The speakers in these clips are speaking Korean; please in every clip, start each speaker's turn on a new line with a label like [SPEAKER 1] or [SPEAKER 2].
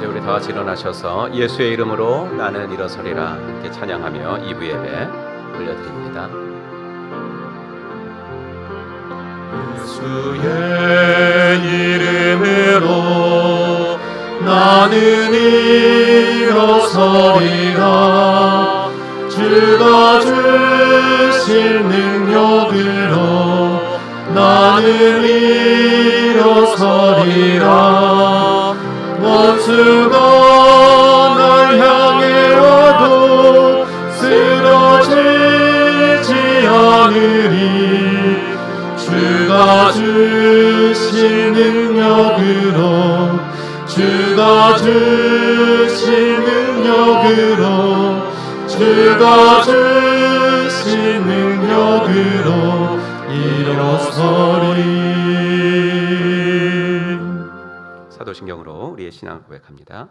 [SPEAKER 1] 이제 우리 다 같이 일어나셔서 예수의 이름으로 나는 일어서리라 함께 찬양하며 2부 예배 올려드립니다.
[SPEAKER 2] 예수의 이름으로 나는 일어서리라. 주가 주신 능력으로 나는 일어서리라. 원수가 날 향해 와도 쓰러지지 않으리. 주가 주신 능력으로 주가 주신 능력으로 주가 주신 능력으로 일어서리.
[SPEAKER 1] 사도신경으로 우리의 신앙을 고백합니다.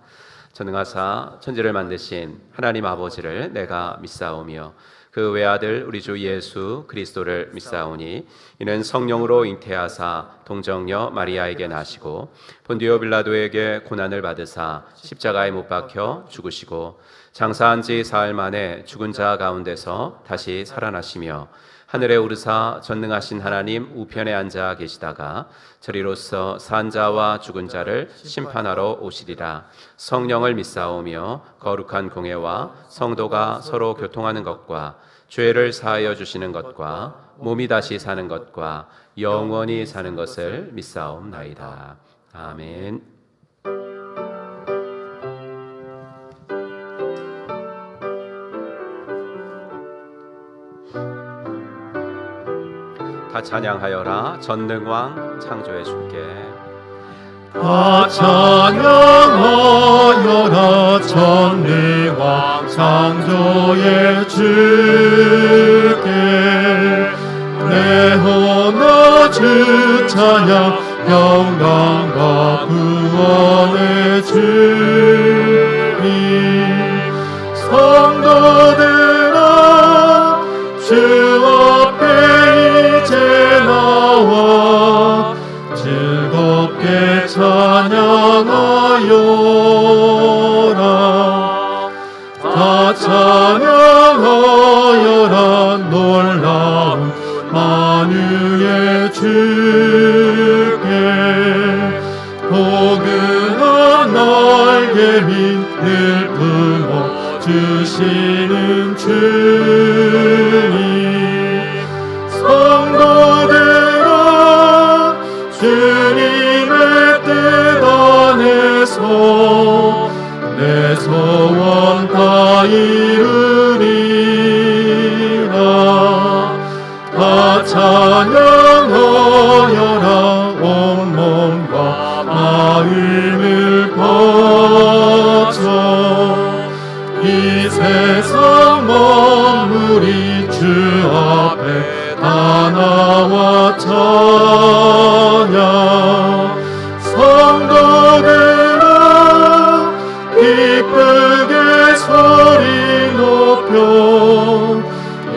[SPEAKER 1] 전능하사 천지를 만드신 하나님 아버지를 내가 믿사오며 그 외아들 우리 주 예수 그리스도를 믿사오니 이는 성령으로 잉태하사 동정녀 마리아에게 나시고 본디오 빌라도에게 고난을 받으사 십자가에 못 박혀 죽으시고 장사한 지 사흘 만에 죽은 자 가운데서 다시 살아나시며 하늘에 오르사 전능하신 하나님 우편에 앉아 계시다가 저리로서 산 자와 죽은 자를 심판하러 오시리라. 성령을 믿사오며 거룩한 공회와 성도가 서로 교통하는 것과 죄를 사하여 주시는 것과 몸이 다시 사는 것과 영원히 사는 것을 믿사옵나이다. 아멘. 다 찬양하여라 전능왕 창조의 주께.
[SPEAKER 2] 다 찬양하여라 전능왕 창조의 주께. 내 혼나 주 찬양 영광과 구원의 주님. 성도들아 주 앞에 이제 나와 즐겁게 찬양하여라. 다 찬양하여라 놀라운 만유의 주께. 포근한 날개 밑을 품어 주시는 주님. 성도들아 주님의 뜻 안에서 내 소원 다 이루리라. 다 찬양하여라 온몸과 마음을 바쳐. 이 세상 만물이 주 앞에 다 나와 찬양. 성도들아 기쁘게 소리 높여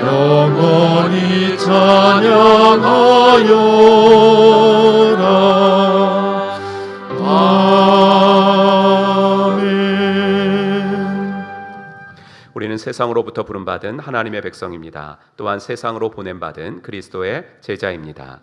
[SPEAKER 2] 영원히 찬양하여라. 아멘.
[SPEAKER 1] 우리는 세상으로부터 부름받은 하나님의 백성입니다. 또한 세상으로 보냄받은 그리스도의 제자입니다.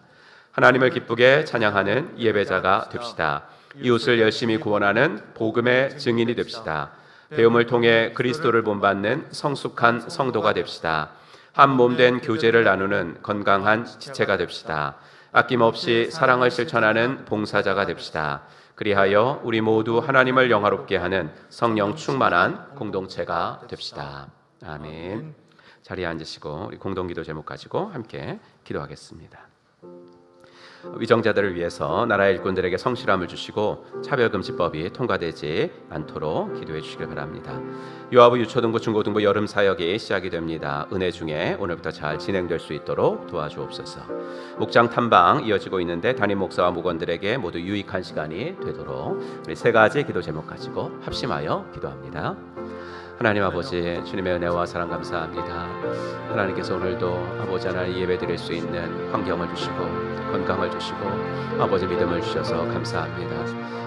[SPEAKER 1] 하나님을 기쁘게 찬양하는 예배자가 됩시다. 이웃을 열심히 구원하는 복음의 증인이 됩시다. 배움을 통해 그리스도를 본받는 성숙한 성도가 됩시다. 한 몸 된 교제를 나누는 건강한 지체가 됩시다. 아낌없이 사랑을 실천하는 봉사자가 됩시다. 그리하여 우리 모두 하나님을 영화롭게 하는 성령 충만한 공동체가 됩시다. 아멘. 자리에 앉으시고 우리 공동기도 제목 가지고 함께 기도하겠습니다. 위정자들을 위해서 나라의 일꾼들에게 성실함을 주시고 차별금지법이 통과되지 않도록 기도해 주시길 바랍니다. 유아부, 유초등부, 중고등부 여름 사역이 시작이 됩니다. 은혜 중에 오늘부터 잘 진행될 수 있도록 도와주옵소서. 목장 탐방 이어지고 있는데 담임 목사와 목원들에게 모두 유익한 시간이 되도록 우리 세 가지 기도 제목 가지고 합심하여 기도합니다. 하나님 아버지, 주님의 은혜와 사랑 감사합니다. 하나님께서 오늘도 아버지 하나님 예배 드릴 수 있는 환경을 주시고 건강을 주시고 아버지 믿음을 주셔서 감사합니다.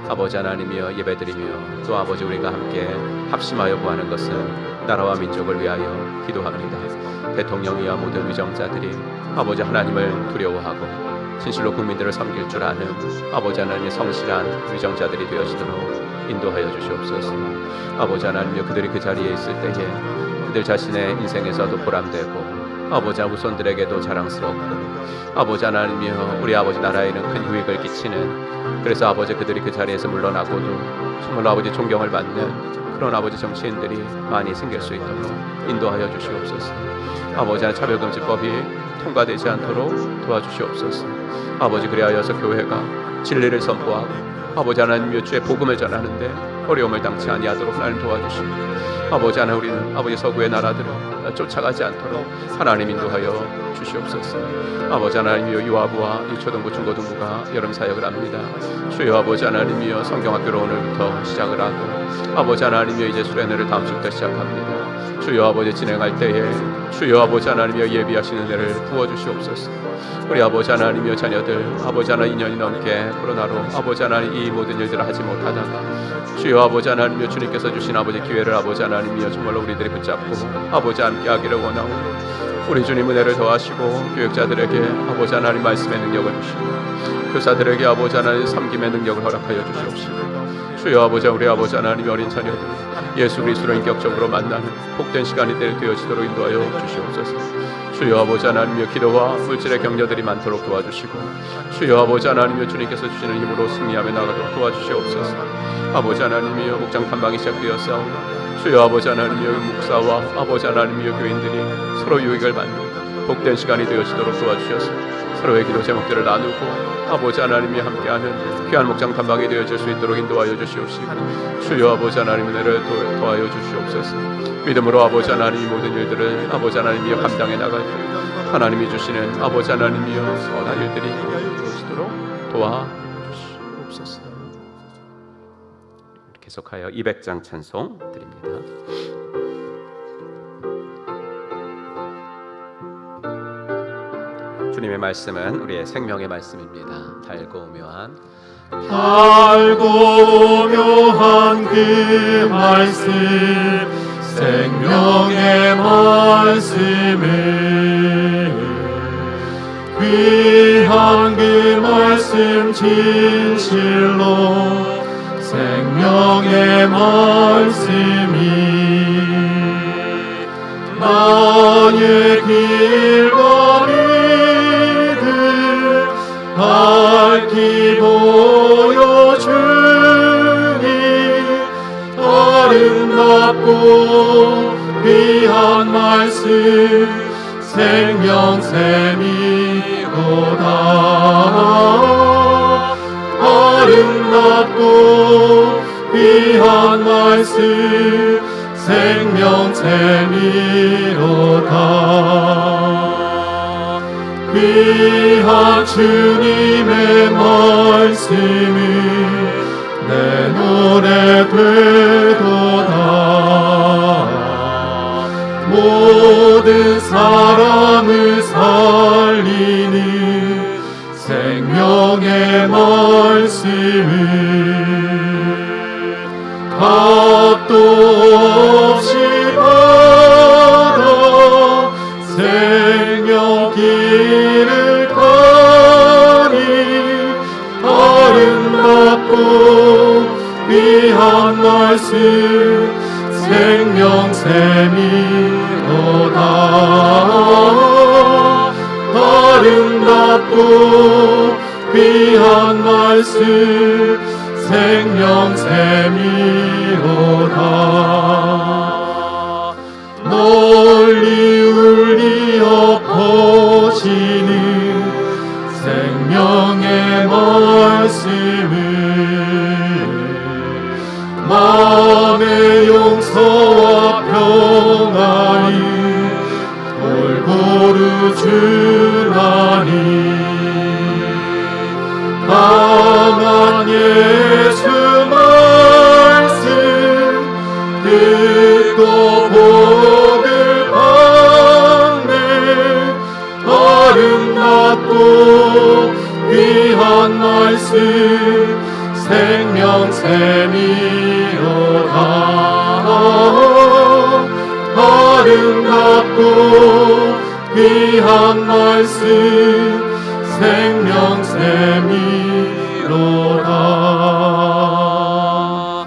[SPEAKER 1] 아버지 하나님이여 예배드리며 또 아버지 우리가 함께 합심하여 구하는 것은 나라와 민족을 위하여 기도합니다. 대통령이야 모든 위정자들이 아버지 하나님을 두려워하고 진실로 국민들을 섬길 줄 아는 아버지 하나님의 성실한 위정자들이 되어지도록 인도하여 주시옵소서. 아버지 하나님이여 그들이 그 자리에 있을 때에 그들 자신의 인생에서도 보람되고 아버지 후손들에게도 자랑스럽고 아버지 하나님이여 우리 아버지 나라에는 큰 유익을 끼치는, 그래서 아버지 그들이 그 자리에서 물러나고도 정말로 아버지 존경을 받는 그런 아버지 정치인들이 많이 생길 수 있도록 인도하여 주시옵소서. 아버지 하나님 차별금지법이 통과되지 않도록 도와주시옵소서. 아버지 그리하여서 교회가 진리를 선포하고 아버지 하나님 주의 복음을 전하는데 어려움을 당치 아니하도록 하나님 도와주시고 아버지 하나님 우리는 아버지 서구의 나라들을 쫓아가지 않도록 하나님 인도하여 주시옵소서. 아버지 하나님이여 유아부와 유초등부 중고등부가 여름 사역을 합니다. 주여 아버지 하나님이여 성경학교로 오늘부터 시작을 하고 아버지 하나님이여 이제 수련회를 다음 주부터 시작합니다. 주여 아버지 진행할 때에 주여 아버지 하나님이여 예비하시는 은혜를 부어주시옵소서. 우리 아버지 하나님이여 자녀들 아버지 하나님 2년이 넘게 코로나로 아버지 하나님 이 모든 일들을 하지 못하다가 주여 아버지 하나님이여 주님께서 주신 아버지 기회를 아버지 하나님이여 정말로 우리들이 붙잡고 아버지 함께 하기를 원하고 우리 주님 은혜를 더하시고 교육자들에게 아버지 하나님 말씀의 능력을 주시고 교사들에게 아버지 하나님 섬김의 능력을 허락하여 주시옵시고 주여 아버지 우리 아버지 하나님 어린 자녀들 예수 그리스도를 인격적으로 만나는 복된 시간이 되어지도록 인도하여 주시옵소서. 주여 아버지 하나님이여 기도와 물질의 격려들이 많도록 도와주시고 주여 아버지 하나님이여 주님께서 주시는 힘으로 승리하며 나가도록 도와주시옵소서. 아버지 하나님이여 목장 탐방이 시작되었사오니 주여 아버지 하나님이여 목사와 아버지 하나님이여 교인들이 서로 유익을 받는 복된 시간이 되어지도록 도와주셔서 서로의 기도 제목들을 나누고 아버지 하나님이 함께하는 귀한 목장 탐방이 되어질 수 있도록 인도하여 주시옵시고 주여 아버지 하나님 은혜를 더하여 주시옵소서. 믿음으로 아버지 하나님 모든 일들을 아버지 하나님이여 감당해 나갈 때 하나님이 주시는 아버지 하나님이여 선한 일들이 되어지도록 도와주시옵소서. 계속하여 200장 찬송 드립니다. 주님의 말씀은 우리의 생명의 말씀입니다. 달고 묘한
[SPEAKER 2] 그 말씀 생명의 말씀을 귀한 그 말씀 진실로 생명의 말씀이 나의 길과 밝히 보여주니 아름답고 귀한 말씀 생명샘이로다. 아름답고 귀한 말씀 생명샘이로다. 귀한 주님의 말씀이 내 노래 되도다. 모든 사람을 살리는 생명의 말씀을 값도 없이 받아 생명 길을 가니 아름답고 귀한 말씀 생명샘이로다. 아름답고 귀한 말씀 생명샘이로다. 널리 울리어 퍼지는 생명의 말씀을 마음의 용서와 평안이 골고루 주나니 강한 예수 말씀 듣고 말씀 생명샘이로다. 아름답고 귀한 말씀 생명샘이로다.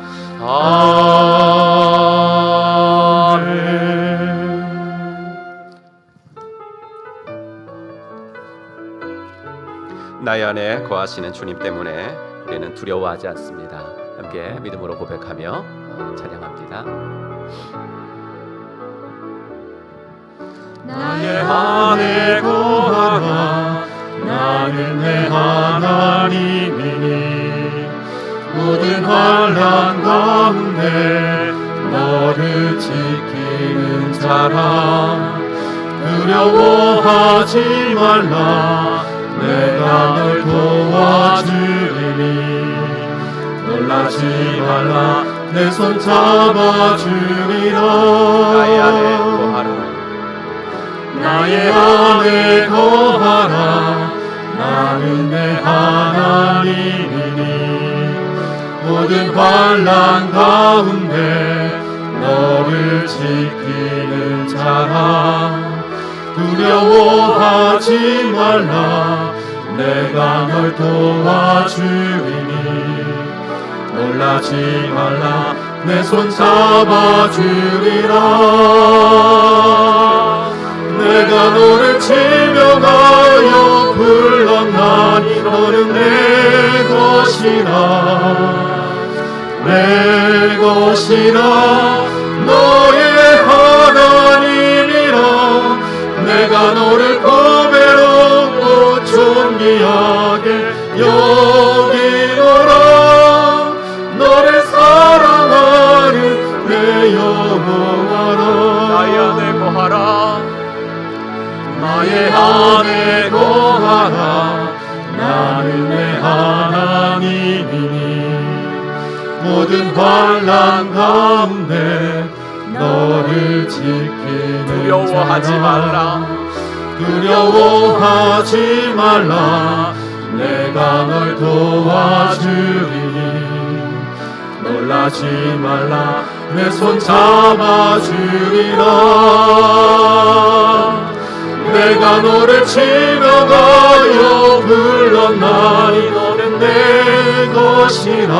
[SPEAKER 1] 나의 안에 거하시는 주님 때문에 우리는 두려워하지 않습니다. 함께 믿음으로 고백하며 찬양합니다.
[SPEAKER 2] 나의 안에 거하라. 나는 내 하나님이니 모든 환난 가운데 너를 지키는 자라. 두려워하지 말라. 내가 널 도와주리니 놀라지 말라. 내 손 잡아주리라.
[SPEAKER 1] 나의 안에 거하라.
[SPEAKER 2] 나의 안에 거하라. 나는 내 하나님이니 모든 환난 가운데 너를 지키는 자라. 두려워하지 말라. 내가 널 도와주리니 놀라지 말라. 내 손 잡아주리라. 내가 너를 지명하여 불렀나니 너는 내 것이라. 내 것이라. 너의 하나님이라. 내가 너를 고배롭고 존귀하게 여기노라. 너를 사랑하는 내 여호와라.
[SPEAKER 1] 나의 안에 거하라.
[SPEAKER 2] 나의 안에 거하라. 나는 내 하나님이니 모든 환난 가운데 너를 지키는
[SPEAKER 1] 두려워하지
[SPEAKER 2] 자라.
[SPEAKER 1] 말라.
[SPEAKER 2] 두려워하지 말라. 내가 널 도와주리니 놀라지 말라. 내 손 잡아주리라. 내가 너를 지명하여 불렀나니 너는 내 것이라.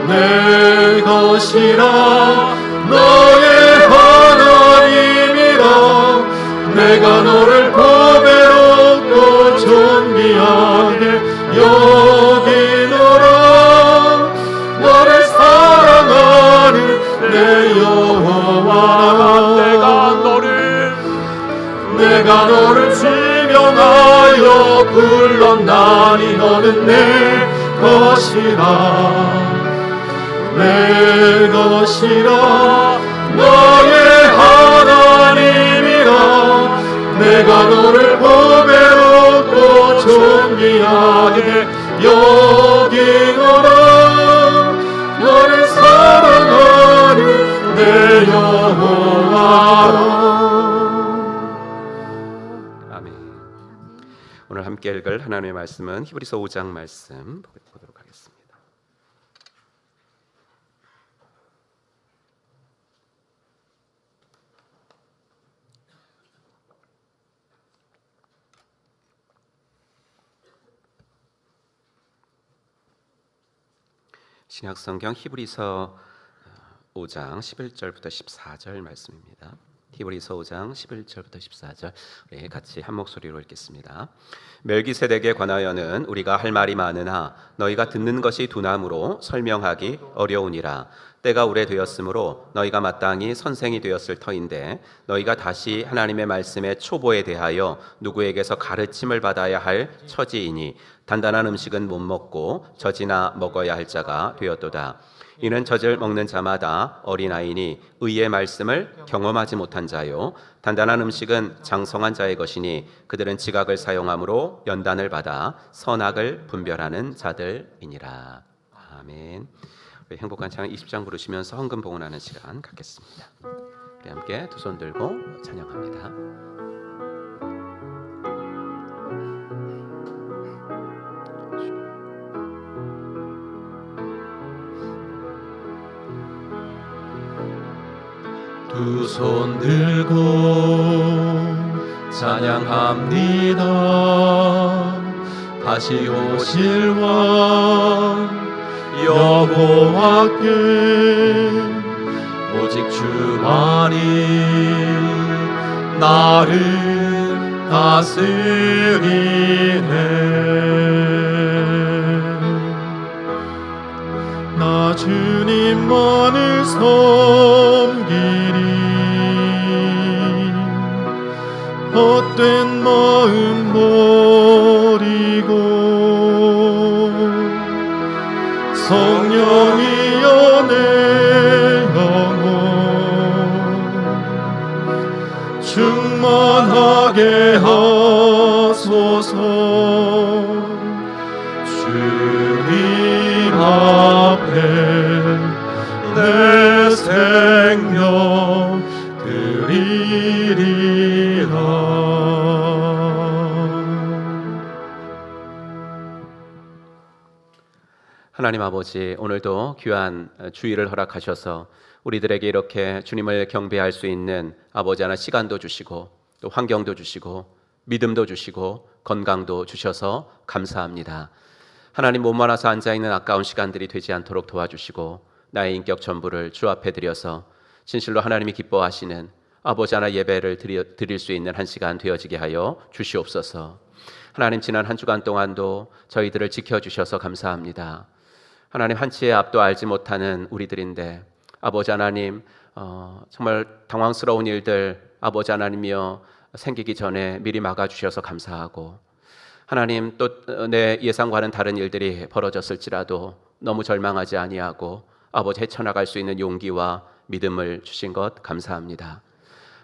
[SPEAKER 2] 내 것이라. 너의 하나님이라. 내가 너를 고배롭고 존귀하게 여기노라. 너를 사랑하는 내 여호와라. 내가 너를 지명하여 불렀나니 너는 내 것이라. 내 것이라. 너의 하나님이라. 내가 너를 보배롭고 존귀하게 여기노라. 너를 사랑하는 내 여호와라.
[SPEAKER 1] 오늘 함께 읽을 하나님의 말씀은 히브리서 5장 말씀 보도록 하겠습니다. 신약성경 히브리서 5장 11절부터 14절 말씀입니다. 히브리서 5장 11절부터 14절 우리 같이 한 목소리로 읽겠습니다. 멜기세덱에 관하여는 우리가 할 말이 많으나 너희가 듣는 것이 두나무로 설명하기 어려우니라. 때가 오래되었으므로 너희가 마땅히 선생이 되었을 터인데 너희가 다시 하나님의 말씀의 초보에 대하여 누구에게서 가르침을 받아야 할 처지이니 단단한 음식은 못 먹고 젖이나 먹어야 할 자가 되었도다. 이는 젖을 먹는 자마다 어린아이니 의의 말씀을 경험하지 못한 자요 단단한 음식은 장성한 자의 것이니 그들은 지각을 사용함으로 연단을 받아 선악을 분별하는 자들이니라. 아멘. 우리 행복한 찬양 20장 부르시면서 헌금 봉헌하는 시간 갖겠습니다. 우리 함께 두 손 들고 찬양합니다. 두 손 들고 찬양합니다. 다시 오실 왕 여호와께 오직 주만이 나를 다스리네.
[SPEAKER 2] 나 주님만을 섬기리. 헛된 마음 버리고 성령이여 내 영혼 충만하게 하소서. 주님 앞에 내 생명 드리리라.
[SPEAKER 1] 하나님 아버지, 오늘도 귀한 주일을 허락하셔서 우리들에게 이렇게 주님을 경배할 수 있는 아버지 하나 시간도 주시고 또 환경도 주시고 믿음도 주시고 건강도 주셔서 감사합니다. 하나님, 몸만 와서 앉아있는 아까운 시간들이 되지 않도록 도와주시고 나의 인격 전부를 주 앞에 드려서 진실로 하나님이 기뻐하시는 아버지 하나 예배를 드릴 수 있는 한 시간 되어지게 하여 주시옵소서. 하나님, 지난 한 주간 동안도 저희들을 지켜주셔서 감사합니다. 하나님, 한치의 앞도 알지 못하는 우리들인데 아버지 하나님, 정말 당황스러운 일들 아버지 하나님이여 생기기 전에 미리 막아주셔서 감사하고, 하나님 또 내 예상과는 다른 일들이 벌어졌을지라도 너무 절망하지 아니하고 아버지 헤쳐나갈 수 있는 용기와 믿음을 주신 것 감사합니다.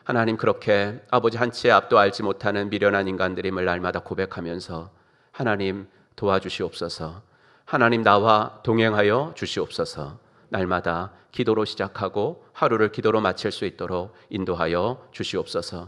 [SPEAKER 1] 하나님, 그렇게 아버지 한치의 앞도 알지 못하는 미련한 인간들임을 날마다 고백하면서 하나님 도와주시옵소서. 하나님, 나와 동행하여 주시옵소서. 날마다 기도로 시작하고 하루를 기도로 마칠 수 있도록 인도하여 주시옵소서.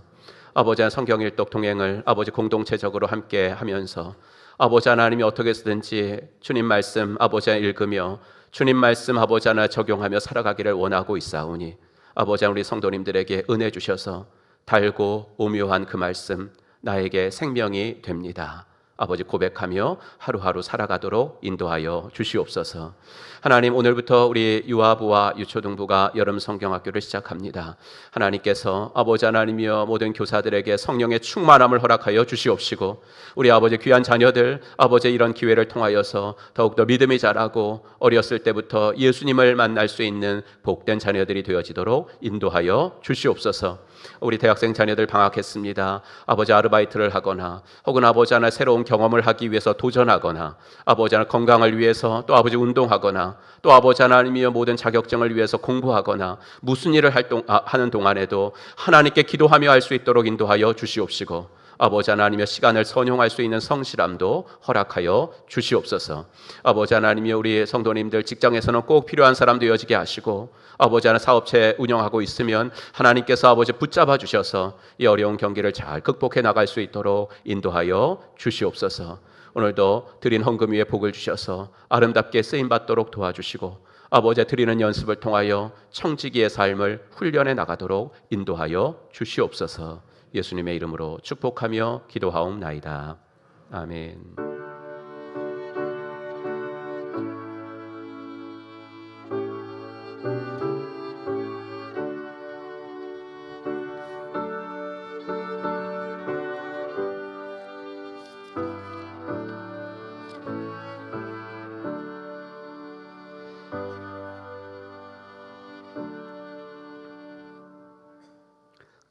[SPEAKER 1] 아버지, 성경 일독 동행을 아버지 공동체적으로 함께 하면서 아버지 하나님이 어떻게 해서든지 주님 말씀 아버지 읽으며 주님 말씀 아버지 하나 적용하며 살아가기를 원하고 있사오니 아버지, 우리 성도님들에게 은혜 주셔서 달고 오묘한 그 말씀 나에게 생명이 됩니다. 아버지, 고백하며 하루하루 살아가도록 인도하여 주시옵소서. 하나님, 오늘부터 우리 유아부와 유초등부가 여름 성경학교를 시작합니다. 하나님께서 아버지 하나님이여 모든 교사들에게 성령의 충만함을 허락하여 주시옵시고 우리 아버지 귀한 자녀들 아버지 이런 기회를 통하여서 더욱더 믿음이 자라고 어렸을 때부터 예수님을 만날 수 있는 복된 자녀들이 되어지도록 인도하여 주시옵소서. 우리 대학생 자녀들 방학했습니다. 아버지, 아르바이트를 하거나 혹은 아버지 하나 새로운 경험을 하기 위해서 도전하거나 아버지 하나 건강을 위해서 또 아버지 운동하거나 또 아버지 하나님이여 모든 자격증을 위해서 공부하거나 무슨 일을 하는 동안에도 하나님께 기도하며 할 수 있도록 인도하여 주시옵시고 아버지 하나님의 시간을 선용할 수 있는 성실함도 허락하여 주시옵소서. 아버지 하나님이여 우리 성도님들 직장에서는 꼭 필요한 사람 되어지게 하시고 아버지 하나 사업체 운영하고 있으면 하나님께서 아버지 붙잡아 주셔서 이 어려운 경기를 잘 극복해 나갈 수 있도록 인도하여 주시옵소서. 오늘도 드린 헌금 위에 복을 주셔서 아름답게 쓰임받도록 도와주시고 아버지 드리는 연습을 통하여 청지기의 삶을 훈련해 나가도록 인도하여 주시옵소서. 예수님의 이름으로 축복하며 기도하옵나이다. 아멘.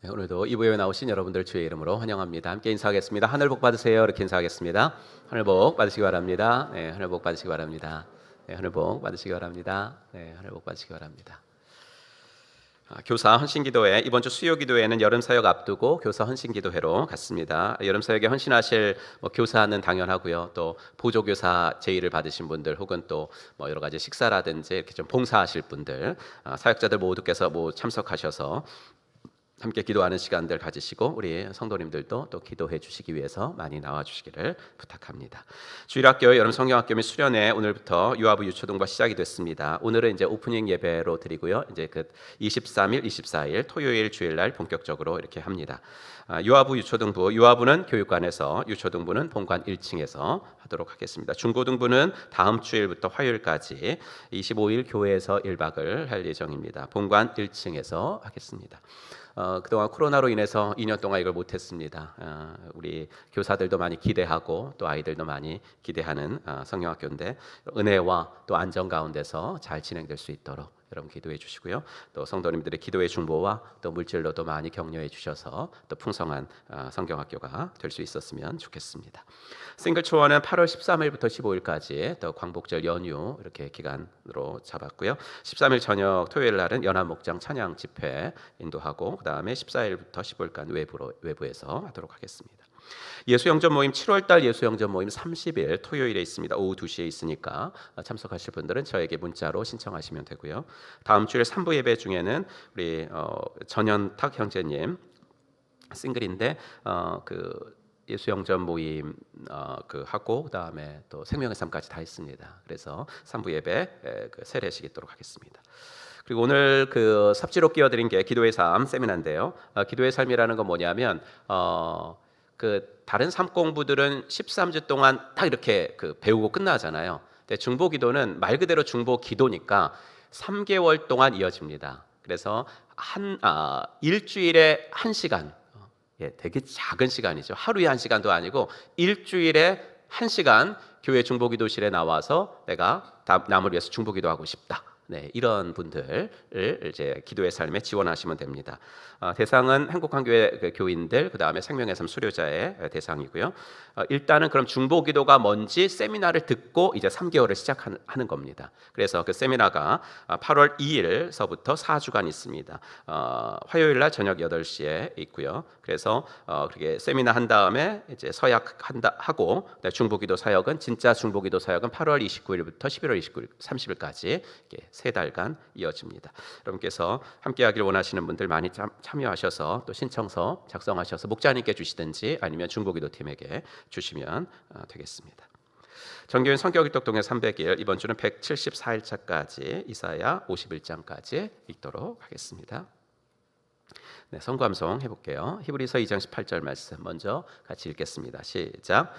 [SPEAKER 1] 네, 오늘도 이 부에 나오신 여러분들 주의 이름으로 환영합니다. 함께 인사하겠습니다. 하늘 복 받으세요. 이렇게 인사하겠습니다. 하늘 복 받으시기 바랍니다. 네, 하늘 복 받으시기 바랍니다. 네, 하늘 복 받으시기 바랍니다. 네, 하늘 복 받으시기 바랍니다. 교사 헌신기도회, 이번 주 수요기도회는 여름사역 앞두고 교사 헌신기도회로 갔습니다. 여름사역에 헌신하실 교사는 당연하고요. 또 보조교사 제의를 받으신 분들 혹은 또 여러 가지 식사라든지 이렇게 좀 봉사하실 분들, 사역자들 모두께서 참석하셔서 함께 기도하는 시간들 가지시고 우리 성도님들도 또 기도해 주시기 위해서 많이 나와 주시기를 부탁합니다. 주일학교 여름 성경학교 및 수련회 오늘부터 유아부 유초등부 시작이 됐습니다. 오늘은 이제 오프닝 예배로 드리고요. 이제 그 23일, 24일 토요일 주일날 본격적으로 이렇게 합니다. 유아부 유초등부, 유아부는 교육관에서, 유초등부는 본관 1층에서 하도록 하겠습니다. 중고등부는 다음 주일부터 화요일까지 25일 교회에서 1박을 할 예정입니다. 본관 1층에서 하겠습니다. 그동안 코로나로 인해서 2년 동안 이걸 못했습니다. 우리 교사들도 많이 기대하고 또 아이들도 많이 기대하는 성경학교인데 은혜와 또 안정 가운데서 잘 진행될 수 있도록 여러분 기도해 주시고요. 또 성도님들의 기도의 중보와 또 물질로도 많이 격려해 주셔서 또 풍성한 성경학교가 될 수 있었으면 좋겠습니다. 싱글 초원은 8월 13일부터 15일까지 또 광복절 연휴 이렇게 기간으로 잡았고요. 13일 저녁 토요일 날은 연합목장 찬양 집회 인도하고 그 다음에 14일부터 15일간 외부에서 하도록 하겠습니다. 예수영전 모임 7월달 예수영전 모임 30일 토요일에 있습니다. 오후 2시에 있으니까 참석하실 분들은 저에게 문자로 신청하시면 되고요. 다음 주일 3부 예배 중에는 우리 전현탁 형제님 싱글인데 그 예수영전 모임 하고 그다음에 또 생명의 삶까지 다 있습니다. 그래서 3부 예배 세례식 있도록 하겠습니다. 그리고 오늘 그 삽지로 끼워드린 게 기도의 삶 세미나인데요. 기도의 삶이라는 건 뭐냐면 그 다른 삶 공부들은 13주 동안 딱 이렇게 그 배우고 끝나잖아요. 근데 중보 기도는 말 그대로 중보 기도니까 3개월 동안 이어집니다. 그래서 일주일에 1시간, 되게 작은 시간이죠. 하루에 1시간도 아니고 일주일에 1시간 교회 중보 기도실에 나와서 내가 남을 위해서 중보 기도하고 싶다. 네, 이런 분들을 이제 기도의 삶에 지원하시면 됩니다. 대상은 행복한 교회 교인들, 그 다음에 생명의 삶 수료자의 대상이고요. 일단은 그럼 중보기도가 뭔지 세미나를 듣고 이제 3개월을 시작하는 겁니다. 그래서 그 세미나가 8월 2일서부터 4주간 있습니다. 화요일 날 저녁 8시에 있고요. 그래서 그렇게 세미나 한 다음에 이제 서약 하고 중보기도 사역은 진짜 중보기도 사역은 8월 29일부터 11월 30일까지 3달간 이어집니다. 여러분께서 함께하길 원하시는 분들 많이 참여하셔서 또 신청서 작성하셔서 목자님께 주시든지 아니면 중보기도팀에게 주시면 되겠습니다. 정교인 성경일독 동행 300일 이번 주는 174일차까지 이사야 51장까지 읽도록 하겠습니다. 네, 성감송 해볼게요. 히브리서 2장 18절 말씀 먼저 같이 읽겠습니다. 시작.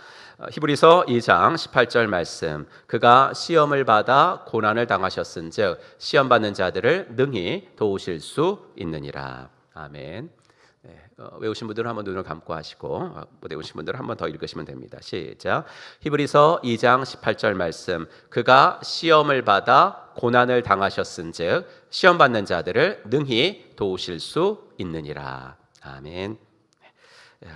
[SPEAKER 1] 히브리서 2장 18절 말씀. 그가 시험을 받아 고난을 당하셨은즉 시험 받는 자들을 능히 도우실 수 있느니라. 아멘. 네, 외우신 분들은 한번 눈을 감고 하시고 못 외우신 분들은 한번 더 읽으시면 됩니다. 시작. 히브리서 2장 18절 말씀. 그가 시험을 받아 고난을 당하셨은즉 시험 받는 자들을 능히 도우실 수 있느니라. 아멘.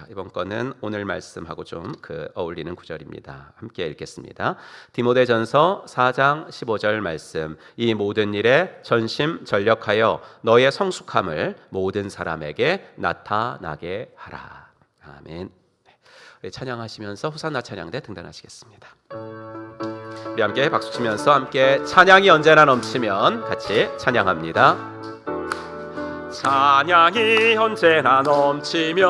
[SPEAKER 1] 이번 거는 오늘 말씀하고 좀 어울리는 구절입니다. 함께 읽겠습니다. 디모데전서 4장 15절 말씀. 이 모든 일에 전심전력하여 너의 성숙함을 모든 사람에게 나타나게 하라. 아멘. 우리 찬양하시면서 호산나 찬양대 등단하시겠습니다. 우리 함께 박수 치면서 함께 찬양이 언제나 넘치면 같이 찬양합니다. 찬양이 언제나 넘치면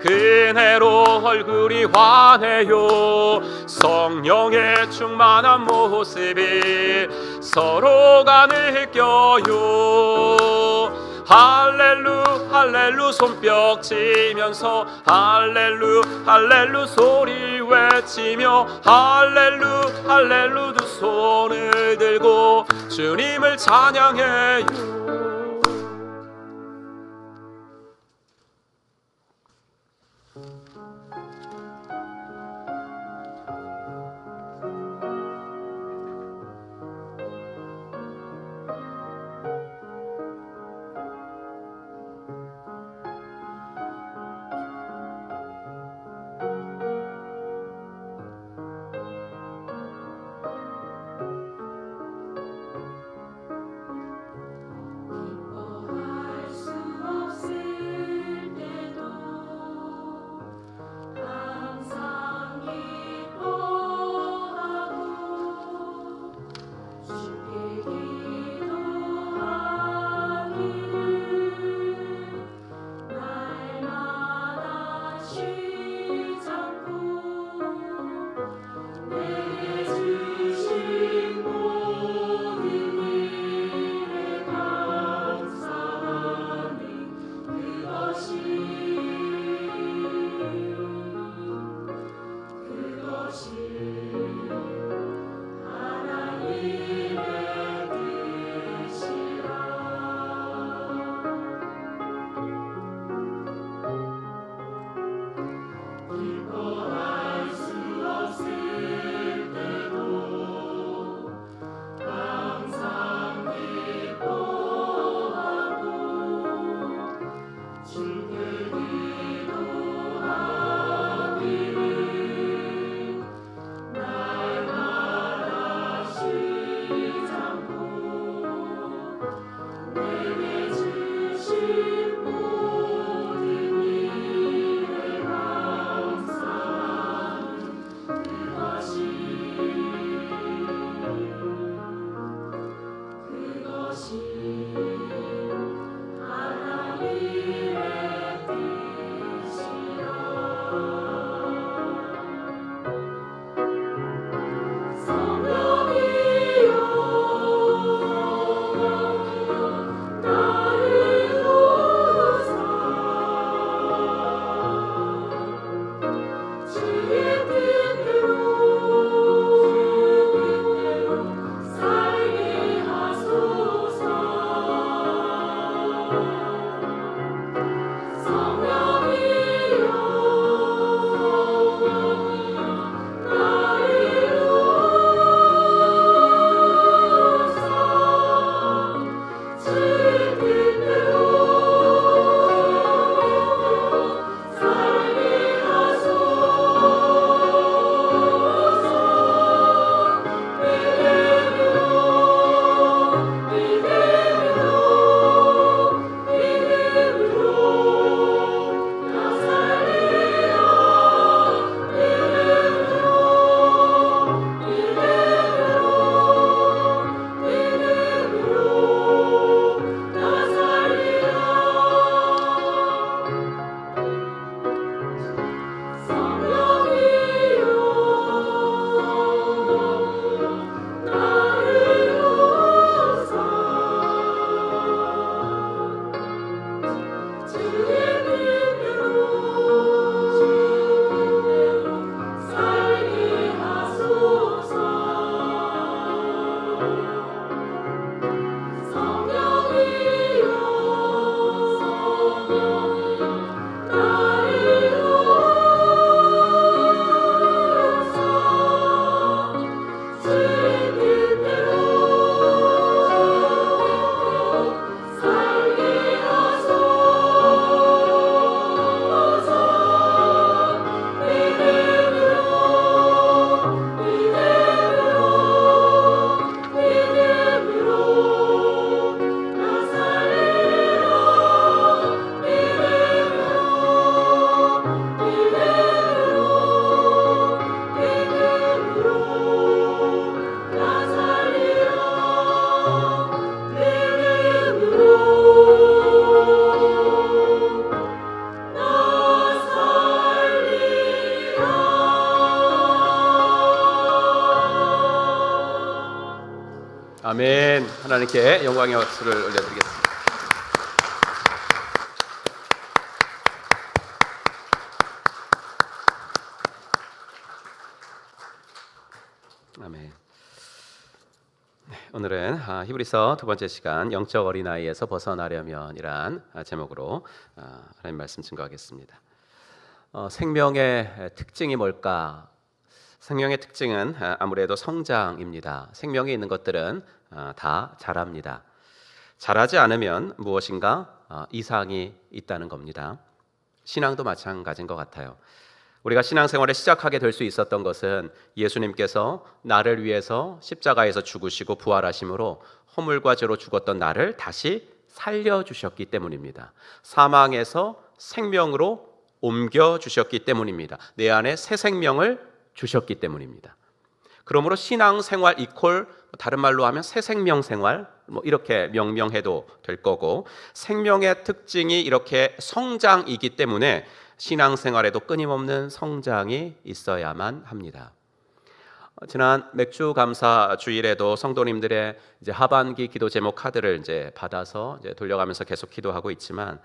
[SPEAKER 1] 은혜로 얼굴이 환해요. 성령의 충만한 모습이 서로가 느껴요. 할렐루 할렐루 손뼉 치면서 할렐루 할렐루 소리 외치며 할렐루 할렐루 두 손을 들고 주님을 찬양해요. 아멘. 하나님께 영광의 박수를 올려드리겠습니다. 아멘. 네, 오늘은 히브리서 두 번째 시간 영적 어린아이에서 벗어나려면이란 제목으로 하나님 말씀 증거하겠습니다. 생명의 특징이 뭘까? 생명의 특징은 아무래도 성장입니다. 생명이 있는 것들은 다 자랍니다. 자라지 않으면 무엇인가 이상이 있다는 겁니다. 신앙도 마찬가지인 것 같아요. 우리가 신앙생활을 시작하게 될 수 있었던 것은 예수님께서 나를 위해서 십자가에서 죽으시고 부활하심으로 허물과 죄로 죽었던 나를 다시 살려주셨기 때문입니다. 사망에서 생명으로 옮겨주셨기 때문입니다. 내 안에 새 생명을 주셨기 때문입니다. 그러므로 신앙생활 이퀄 다른 말로 하면 새 생명 생활 이렇게 명명해도 될 거고, 생명의 특징이 이렇게 성장이기 때문에 신앙생활에도 끊임없는 성장이 있어야만 합니다. 지난 맥주 감사 주일에도 성도님들의 이제 하반기 기도 제목 카드를 이제 받아서 이제 돌려가면서 계속 기도하고 있지만,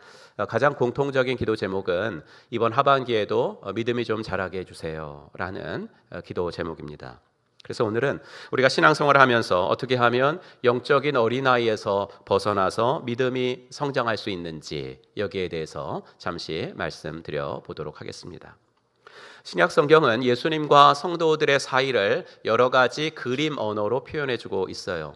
[SPEAKER 1] 가장 공통적인 기도 제목은 이번 하반기에도 믿음이 좀 자라게 해주세요라는 기도 제목입니다. 그래서 오늘은 우리가 신앙생활을 하면서 어떻게 하면 영적인 어린아이에서 벗어나서 믿음이 성장할 수 있는지, 여기에 대해서 잠시 말씀드려 보도록 하겠습니다. 신약 성경은 예수님과 성도들의 사이를 여러 가지 그림 언어로 표현해주고 있어요.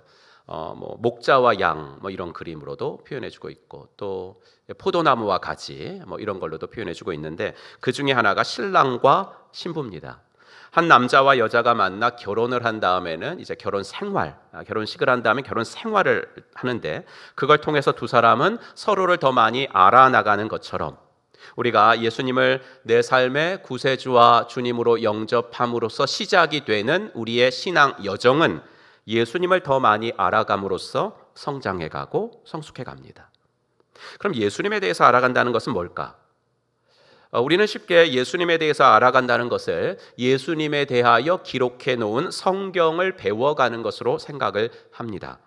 [SPEAKER 1] 목자와 양 이런 그림으로도 표현해주고 있고, 또 포도나무와 가지 이런 걸로도 표현해주고 있는데, 그 중에 하나가 신랑과 신부입니다. 한 남자와 여자가 만나 결혼을 한 다음에는 이제 결혼 생활, 결혼식을 한 다음에 결혼 생활을 하는데, 그걸 통해서 두 사람은 서로를 더 많이 알아나가는 것처럼 우리가 예수님을 내 삶의 구세주와 주님으로 영접함으로써 시작이 되는 우리의 신앙 여정은 예수님을 더 많이 알아감으로써 성장해가고 성숙해갑니다. 그럼 예수님에 대해서 알아간다는 것은 뭘까? 우리는 쉽게 예수님에 대해서 알아간다는 것을 예수님에 대하여 기록해 놓은 성경을 배워가는 것으로 생각을 합니다.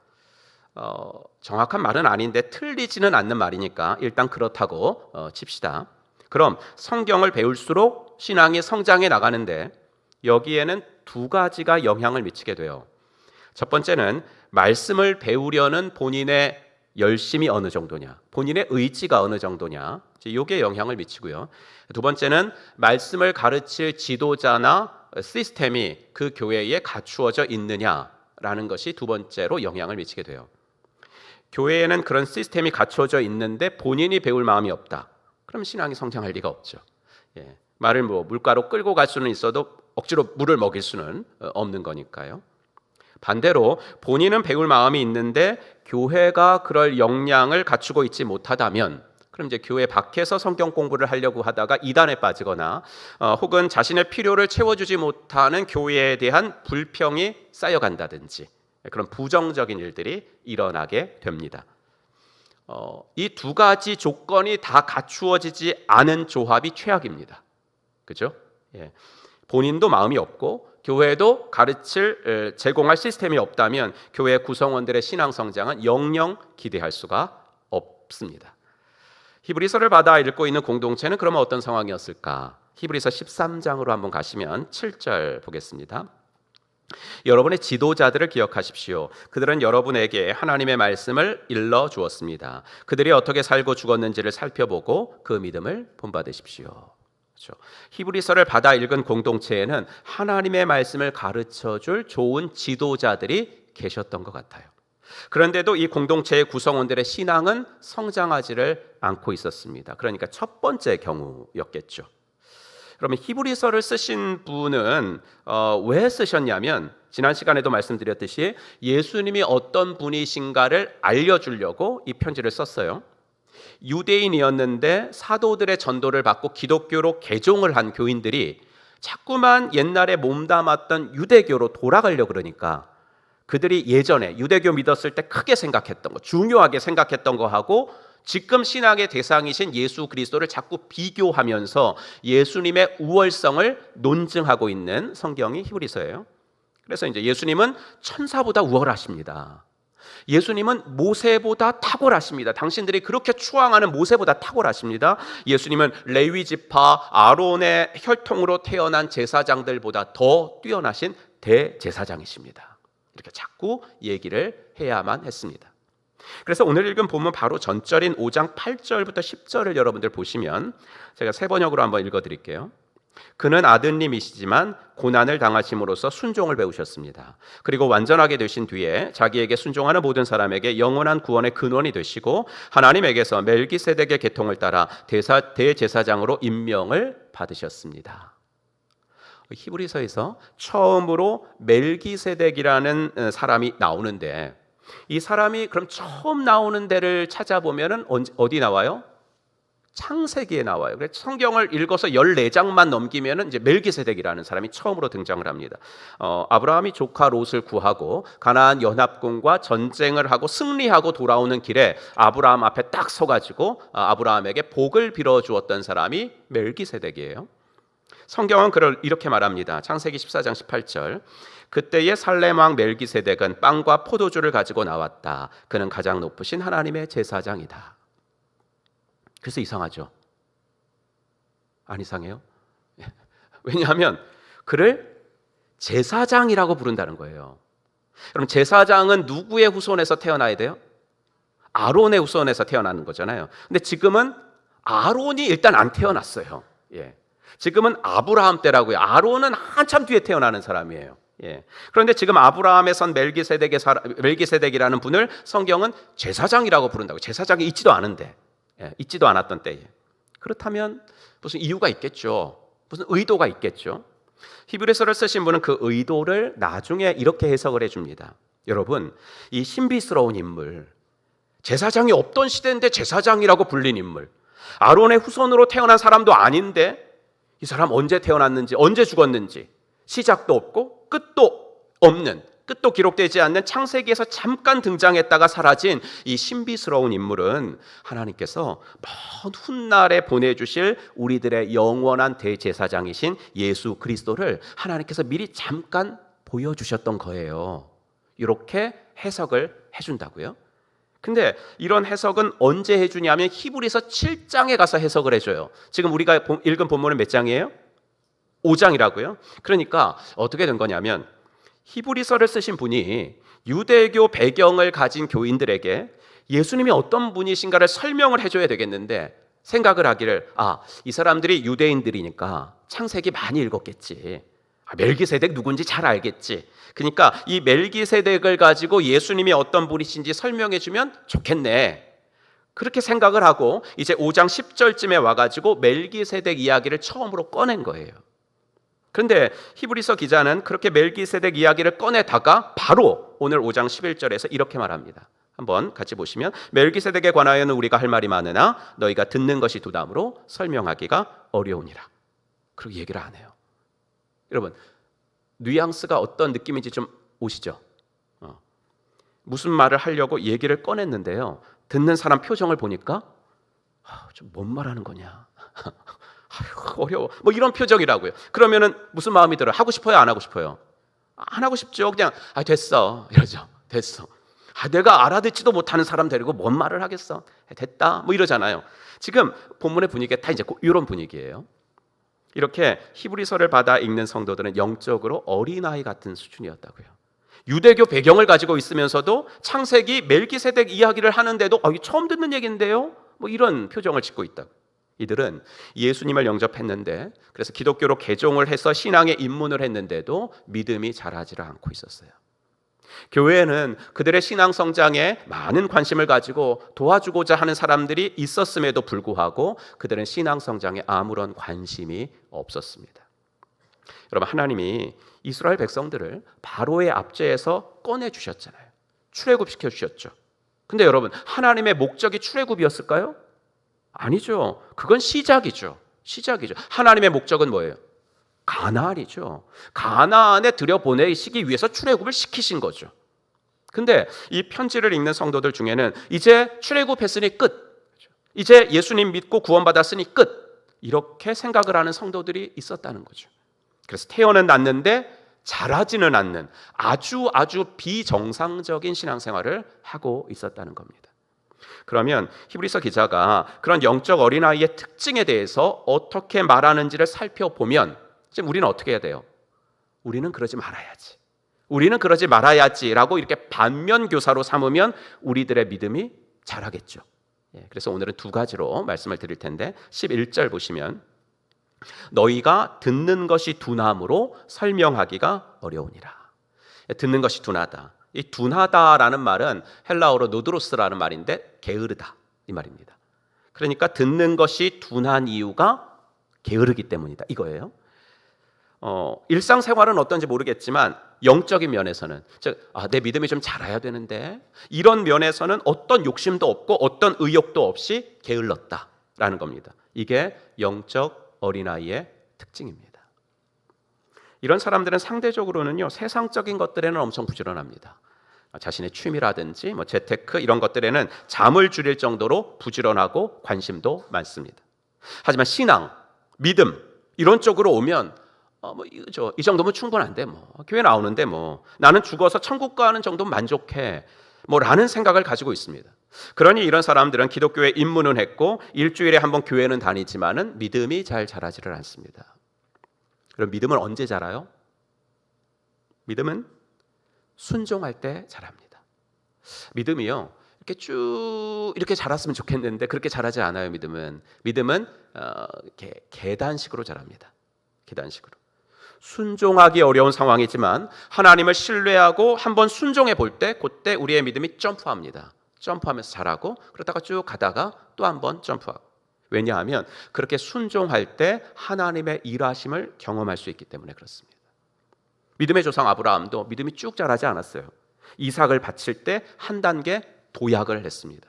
[SPEAKER 1] 정확한 말은 아닌데 틀리지는 않는 말이니까 일단 그렇다고 칩시다. 그럼 성경을 배울수록 신앙이 성장해 나가는데, 여기에는 두 가지가 영향을 미치게 돼요. 첫 번째는 말씀을 배우려는 본인의 열심이 어느 정도냐, 본인의 의지가 어느 정도냐, 이게 영향을 미치고요. 두 번째는 말씀을 가르칠 지도자나 시스템이 그 교회에 갖추어져 있느냐라는 것이 두 번째로 영향을 미치게 돼요. 교회에는 그런 시스템이 갖추어져 있는데 본인이 배울 마음이 없다. 그럼 신앙이 성장할 리가 없죠. 말을 물가로 끌고 갈 수는 있어도 억지로 물을 먹일 수는 없는 거니까요. 반대로 본인은 배울 마음이 있는데 교회가 그럴 역량을 갖추고 있지 못하다면, 그럼 이제 교회 밖에서 성경 공부를 하려고 하다가 이단에 빠지거나 혹은 자신의 필요를 채워주지 못하는 교회에 대한 불평이 쌓여간다든지, 그런 부정적인 일들이 일어나게 됩니다. 이 두 가지 조건이 다 갖추어지지 않은 조합이 최악입니다. 그죠? 본인도 마음이 없고 교회도 가르칠 제공할 시스템이 없다면 교회 구성원들의 신앙 성장은 영영 기대할 수가 없습니다. 히브리서를 받아 읽고 있는 공동체는 그러면 어떤 상황이었을까? 히브리서 13장으로 한번 가시면 7절 보겠습니다. 여러분의 지도자들을 기억하십시오. 그들은 여러분에게 하나님의 말씀을 일러 주었습니다. 그들이 어떻게 살고 죽었는지를 살펴보고 그 믿음을 본받으십시오. 그렇죠? 히브리서를 받아 읽은 공동체에는 하나님의 말씀을 가르쳐줄 좋은 지도자들이 계셨던 것 같아요. 그런데도 이 공동체의 구성원들의 신앙은 성장하지를 않고 있었습니다. 그러니까 첫 번째 경우였겠죠. 그러면 히브리서를 쓰신 분은 왜 쓰셨냐면, 지난 시간에도 말씀드렸듯이 예수님이 어떤 분이신가를 알려주려고 이 편지를 썼어요. 유대인이었는데 사도들의 전도를 받고 기독교로 개종을 한 교인들이 자꾸만 옛날에 몸담았던 유대교로 돌아가려고 그러니까, 그들이 예전에 유대교 믿었을 때 크게 생각했던 거, 중요하게 생각했던 거하고 지금 신앙의 대상이신 예수 그리스도를 자꾸 비교하면서 예수님의 우월성을 논증하고 있는 성경이 히브리서예요. 그래서 이제 예수님은 천사보다 우월하십니다. 예수님은 모세보다 탁월하십니다. 당신들이 그렇게 추앙하는 모세보다 탁월하십니다. 예수님은 레위 지파 아론의 혈통으로 태어난 제사장들보다 더 뛰어나신 대제사장이십니다. 이렇게 자꾸 얘기를 해야만 했습니다. 그래서 오늘 읽은 본문 바로 전절인 5장 8절부터 10절을 여러분들 보시면 제가 세 번역으로 한번 읽어드릴게요. 그는 아드님이시지만 고난을 당하심으로써 순종을 배우셨습니다. 그리고 완전하게 되신 뒤에 자기에게 순종하는 모든 사람에게 영원한 구원의 근원이 되시고 하나님에게서 멜기세덱의 계통을 따라 대제사장으로 임명을 받으셨습니다. 히브리서에서 처음으로 멜기세덱이라는 사람이 나오는데, 이 사람이 그럼 처음 나오는 데를 찾아보면은 어디 나와요? 창세기에 나와요. 그래서 성경을 읽어서 14장만 넘기면은 이제 멜기세덱이라는 사람이 처음으로 등장을 합니다. 아브라함이 조카 롯을 구하고 가나안 연합군과 전쟁을 하고 승리하고 돌아오는 길에 아브라함 앞에 딱 서가지고 아브라함에게 복을 빌어 주었던 사람이 멜기세덱이에요. 성경은 그를 이렇게 말합니다. 창세기 14장 18절. 그때의 살렘 왕 멜기세덱은 빵과 포도주를 가지고 나왔다. 그는 가장 높으신 하나님의 제사장이다. 그래서 이상하죠? 안 이상해요? 왜냐하면 그를 제사장이라고 부른다는 거예요. 그럼 제사장은 누구의 후손에서 태어나야 돼요? 아론의 후손에서 태어나는 거잖아요. 근데 지금은 아론이 일단 안 태어났어요. 지금은 아브라함 때라고요. 아론은 한참 뒤에 태어나는 사람이에요. 그런데 지금 아브라함의 선 멜기세덱이라는 분을 성경은 제사장이라고 부른다고. 제사장이 있지도 않은데, 있지도 않았던 때에. 그렇다면 무슨 이유가 있겠죠. 무슨 의도가 있겠죠. 히브리서를 쓰신 분은 그 의도를 나중에 이렇게 해석을 해줍니다. 여러분, 이 신비스러운 인물, 제사장이 없던 시대인데 제사장이라고 불린 인물, 아론의 후손으로 태어난 사람도 아닌데 이 사람 언제 태어났는지, 언제 죽었는지, 시작도 없고 끝도 없는, 끝도 기록되지 않는 창세기에서 잠깐 등장했다가 사라진 이 신비스러운 인물은 하나님께서 먼 훗날에 보내주실 우리들의 영원한 대제사장이신 예수 그리스도를 하나님께서 미리 잠깐 보여주셨던 거예요. 이렇게 해석을 해준다고요. 근데 이런 해석은 언제 해주냐면 히브리서 7장에 가서 해석을 해줘요. 지금 우리가 읽은 본문은 몇 장이에요? 5장이라고요. 그러니까 어떻게 된 거냐면 히브리서를 쓰신 분이 유대교 배경을 가진 교인들에게 예수님이 어떤 분이신가를 설명을 해줘야 되겠는데 생각을 하기를, 이 사람들이 유대인들이니까 창세기 많이 읽었겠지. 멜기세덱 누군지 잘 알겠지. 그러니까 이 멜기세덱을 가지고 예수님이 어떤 분이신지 설명해 주면 좋겠네. 그렇게 생각을 하고 이제 5장 10절쯤에 와가지고 멜기세덱 이야기를 처음으로 꺼낸 거예요. 그런데 히브리서 기자는 그렇게 멜기세덱 이야기를 꺼내다가 바로 오늘 5장 11절에서 이렇게 말합니다. 한번 같이 보시면, 멜기세덱에 관하여는 우리가 할 말이 많으나 너희가 듣는 것이 두담으로 설명하기가 어려우니라. 그리고 얘기를 안 해요. 여러분, 뉘앙스가 어떤 느낌인지 좀 오시죠? 무슨 말을 하려고 얘기를 꺼냈는데요, 듣는 사람 표정을 보니까 좀 뭔 말하는 거냐, 어려워, 뭐 이런 표정이라고요. 그러면은 무슨 마음이 들어요? 하고 싶어요? 안 하고 싶어요? 안 하고 싶죠. 그냥 됐어 이러죠. 됐어. 내가 알아듣지도 못하는 사람 데리고 뭔 말을 하겠어. 됐다 뭐 이러잖아요. 지금 본문의 분위기가 다 이제 이런 분위기예요. 이렇게 히브리서를 받아 읽는 성도들은 영적으로 어린아이 같은 수준이었다고요. 유대교 배경을 가지고 있으면서도 창세기 멜기세덱 이야기를 하는데도 이게 처음 듣는 얘기인데요, 뭐 이런 표정을 짓고 있다고. 이들은 예수님을 영접했는데, 그래서 기독교로 개종을 해서 신앙에 입문을 했는데도 믿음이 자라지를 않고 있었어요. 교회에는 그들의 신앙 성장에 많은 관심을 가지고 도와주고자 하는 사람들이 있었음에도 불구하고 그들은 신앙 성장에 아무런 관심이 없었습니다. 여러분, 하나님이 이스라엘 백성들을 바로의 압제에서 꺼내주셨잖아요. 출애굽시켜 주셨죠. 근데 여러분, 하나님의 목적이 출애굽이었을까요? 아니죠. 그건 시작이죠. 하나님의 목적은 뭐예요? 가나안이죠. 가나안에 들여보내시기 위해서 출애굽을 시키신 거죠. 근데 이 편지를 읽는 성도들 중에는 이제 출애굽했으니 끝, 이제 예수님 믿고 구원받았으니 끝, 이렇게 생각을 하는 성도들이 있었다는 거죠. 그래서 태어는 났는데 자라지는 않는 아주 비정상적인 신앙생활을 하고 있었다는 겁니다. 그러면 히브리서 기자가 그런 영적 어린아이의 특징에 대해서 어떻게 말하는지를 살펴보면 지금 우리는 어떻게 해야 돼요? 우리는 그러지 말아야지. 우리는 그러지 말아야지라고 이렇게 반면 교사로 삼으면 우리들의 믿음이 자라겠죠. 그래서 오늘은 두 가지로 말씀을 드릴 텐데 11절 보시면 너희가 듣는 것이 둔함으로 설명하기가 어려우니라. 듣는 것이 둔하다. 이 둔하다라는 말은 헬라어로 노드로스라는 말인데 게으르다 이 말입니다. 그러니까 듣는 것이 둔한 이유가 게으르기 때문이다 이거예요. 일상생활은 어떤지 모르겠지만 영적인 면에서는 즉 내 믿음이 좀 자라야 되는데 이런 면에서는 어떤 욕심도 없고 어떤 의욕도 없이 게을렀다라는 겁니다. 이게 영적 어린아이의 특징입니다. 이런 사람들은 상대적으로는요 세상적인 것들에는 엄청 부지런합니다. 자신의 취미라든지 재테크 이런 것들에는 잠을 줄일 정도로 부지런하고 관심도 많습니다. 하지만 신앙, 믿음 이런 쪽으로 오면 이 정도면 충분한데 교회 나오는데 나는 죽어서 천국 가는 정도면 만족해 라는 생각을 가지고 있습니다. 그러니 이런 사람들은 기독교에 입문은 했고 일주일에 한 번 교회는 다니지만은 믿음이 잘 자라지를 않습니다. 그럼 믿음은 언제 자라요? 믿음은 순종할 때 자랍니다. 믿음이요 이렇게 쭉 이렇게 자랐으면 좋겠는데 그렇게 자라지 않아요. 믿음은 이렇게 계단식으로 자랍니다. 계단식으로. 순종하기 어려운 상황이지만 하나님을 신뢰하고 한번 순종해 볼 때 그때 우리의 믿음이 점프합니다. 점프하면서 자라고 그러다가 쭉 가다가 또 한번 점프하고. 왜냐하면 그렇게 순종할 때 하나님의 일하심을 경험할 수 있기 때문에 그렇습니다. 믿음의 조상 아브라함도 믿음이 쭉 자라지 않았어요. 이삭을 바칠 때 한 단계 도약을 했습니다.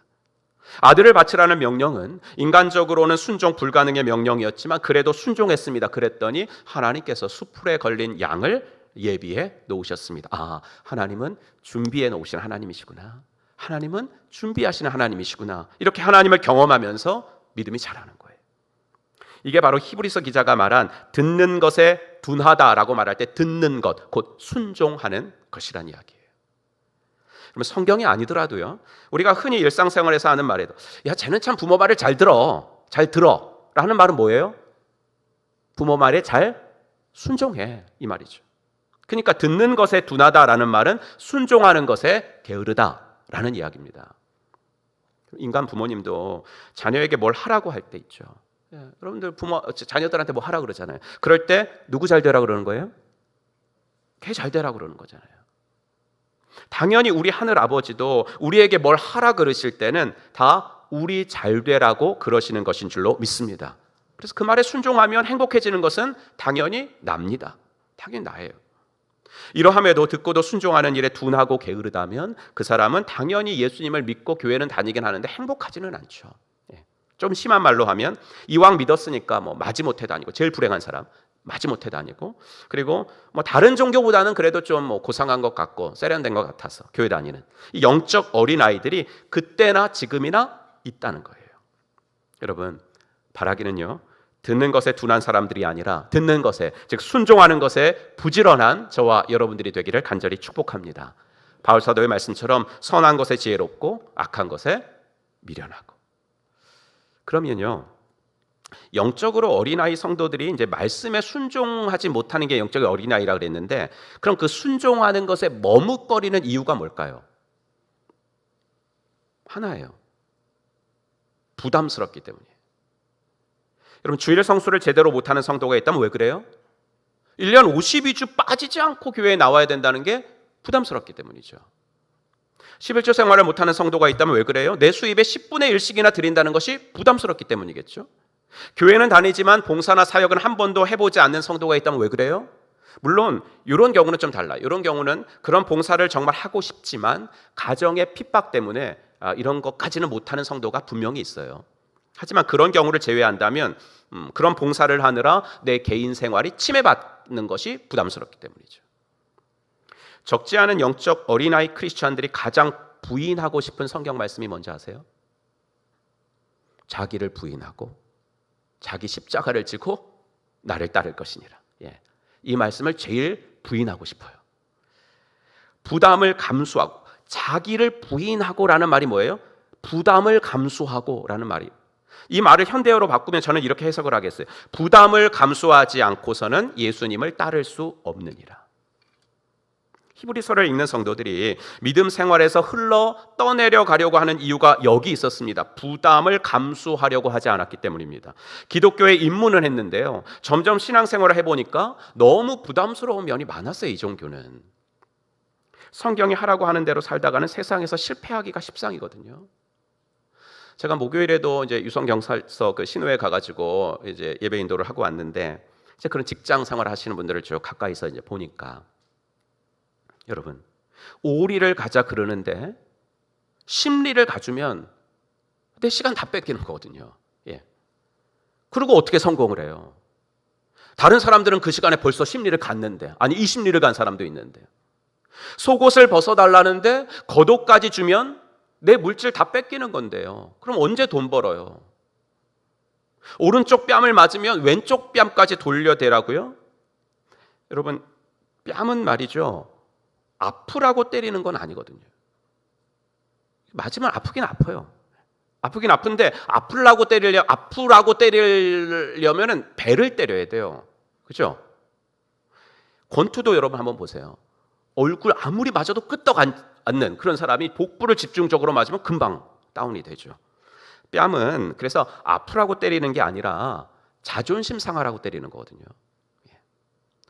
[SPEAKER 1] 아들을 바치라는 명령은 인간적으로는 순종 불가능의 명령이었지만 그래도 순종했습니다. 그랬더니 하나님께서 수풀에 걸린 양을 예비해 놓으셨습니다. 하나님은 준비해 놓으신 하나님이시구나. 하나님은 준비하시는 하나님이시구나. 이렇게 하나님을 경험하면서 믿음이 자라는 거예요. 이게 바로 히브리서 기자가 말한 듣는 것에 둔하다라고 말할 때 듣는 것, 곧 순종하는 것이란 이야기예요. 그러면 성경이 아니더라도요 우리가 흔히 일상생활에서 하는 말에도 쟤는 참 부모 말을 잘 들어 라는 말은 뭐예요? 부모 말에 잘 순종해 이 말이죠. 그러니까 듣는 것에 둔하다라는 말은 순종하는 것에 게으르다라는 이야기입니다. 인간 부모님도 자녀에게 뭘 하라고 할 때 있죠. 여러분들 자녀들한테 뭐 하라 그러잖아요. 그럴 때 누구 잘 되라 그러는 거예요? 걔 잘 되라 그러는 거잖아요. 당연히 우리 하늘 아버지도 우리에게 뭘 하라 그러실 때는 다 우리 잘 되라고 그러시는 것인 줄로 믿습니다. 그래서 그 말에 순종하면 행복해지는 것은 당연히 납니다. 당연히 나예요. 이러함에도 듣고도 순종하는 일에 둔하고 게으르다면 그 사람은 당연히 예수님을 믿고 교회는 다니긴 하는데 행복하지는 않죠. 좀 심한 말로 하면 이왕 믿었으니까 마지못해 다니고 제일 불행한 사람 마지못해 다니고 그리고 다른 종교보다는 그래도 좀 고상한 것 같고 세련된 것 같아서 교회 다니는 이 영적 어린아이들이 그때나 지금이나 있다는 거예요. 여러분 바라기는요 듣는 것에 둔한 사람들이 아니라 듣는 것에 즉 순종하는 것에 부지런한 저와 여러분들이 되기를 간절히 축복합니다. 바울 사도의 말씀처럼 선한 것에 지혜롭고 악한 것에 미련하고. 그러면요 영적으로 어린아이 성도들이 이제 말씀에 순종하지 못하는 게 영적인 어린아이라 그랬는데 그럼 그 순종하는 것에 머뭇거리는 이유가 뭘까요? 하나예요. 부담스럽기 때문이에요. 여러분 주일 성수를 제대로 못하는 성도가 있다면 왜 그래요? 1년 52주 빠지지 않고 교회에 나와야 된다는 게 부담스럽기 때문이죠. 11조 생활을 못하는 성도가 있다면 왜 그래요? 내 수입의 10분의 1씩이나 드린다는 것이 부담스럽기 때문이겠죠. 교회는 다니지만 봉사나 사역은 한 번도 해보지 않는 성도가 있다면 왜 그래요? 물론 이런 경우는 좀 달라요. 이런 경우는 그런 봉사를 정말 하고 싶지만 가정의 핍박 때문에 이런 것까지는 못하는 성도가 분명히 있어요. 하지만 그런 경우를 제외한다면 그런 봉사를 하느라 내 개인 생활이 침해받는 것이 부담스럽기 때문이죠. 적지 않은 영적 어린아이 크리스찬들이 가장 부인하고 싶은 성경 말씀이 뭔지 아세요? 자기를 부인하고 자기 십자가를 지고 나를 따를 것이니라. 이 말씀을 제일 부인하고 싶어요. 부담을 감수하고, 자기를 부인하고라는 말이 뭐예요? 부담을 감수하고라는 말이에요. 이 말을 현대어로 바꾸면 저는 이렇게 해석을 하겠어요. 부담을 감수하지 않고서는 예수님을 따를 수 없느니라. 히브리서를 읽는 성도들이 믿음 생활에서 흘러 떠내려 가려고 하는 이유가 여기 있었습니다. 부담을 감수하려고 하지 않았기 때문입니다. 기독교에 입문을 했는데요, 점점 신앙생활을 해보니까 너무 부담스러운 면이 많았어요. 이 종교는 성경이 하라고 하는 대로 살다가는 세상에서 실패하기가 십상이거든요. 제가 목요일에도 이제 유성경찰서 그 신호에 가가지고 이제 예배 인도를 하고 왔는데, 이제 그런 직장 생활 하시는 분들을 쭉 가까이서 이제 보니까, 여러분, 오리를 가자 그러는데 심리를 가주면 내 시간 다 뺏기는 거거든요. 예. 그리고 어떻게 성공을 해요? 다른 사람들은 그 시간에 벌써 심리를 갔는데, 아니 이 심리를 간 사람도 있는데, 속옷을 벗어달라는데 겉옷까지 주면 내 물질 다 뺏기는 건데요. 그럼 언제 돈 벌어요? 오른쪽 뺨을 맞으면 왼쪽 뺨까지 돌려대라고요? 여러분, 뺨은 말이죠, 아프라고 때리는 건 아니거든요. 맞으면 아프긴 아파요. 아프긴 아픈데 아프라고 때리려면은 배를 때려야 돼요. 그죠? 권투도 여러분 한번 보세요. 얼굴 아무리 맞아도 끄떡 않는 그런 사람이 복부를 집중적으로 맞으면 금방 다운이 되죠. 뺨은 그래서 아프라고 때리는 게 아니라 자존심 상하라고 때리는 거거든요.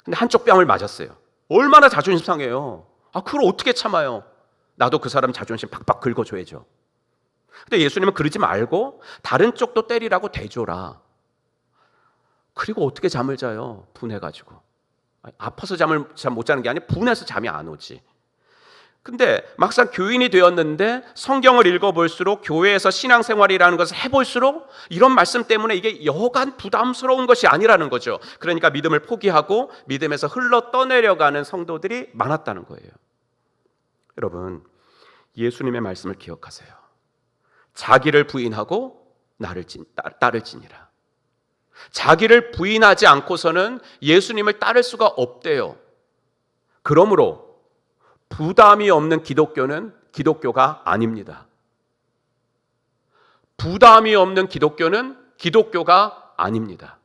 [SPEAKER 1] 근데 한쪽 뺨을 맞았어요. 얼마나 자존심 상해요. 그걸 어떻게 참아요? 나도 그 사람 자존심 팍팍 긁어줘야죠. 근데 예수님은 그러지 말고 다른 쪽도 때리라고 대줘라. 그리고 어떻게 잠을 자요? 분해가지고. 아파서 잠을 잘 못 자는 게 아니라 분해서 잠이 안 오지. 근데 막상 교인이 되었는데 성경을 읽어볼수록, 교회에서 신앙생활이라는 것을 해볼수록 이런 말씀 때문에 이게 여간 부담스러운 것이 아니라는 거죠. 그러니까 믿음을 포기하고 믿음에서 흘러 떠내려가는 성도들이 많았다는 거예요. 여러분, 예수님의 말씀을 기억하세요. 자기를 부인하고 나를 따를 지니라. 자기를 부인하지 않고서는 예수님을 따를 수가 없대요. 그러므로 부담이 없는 기독교는 기독교가 아닙니다. 부담이 없는 기독교는 기독교가 아닙니다.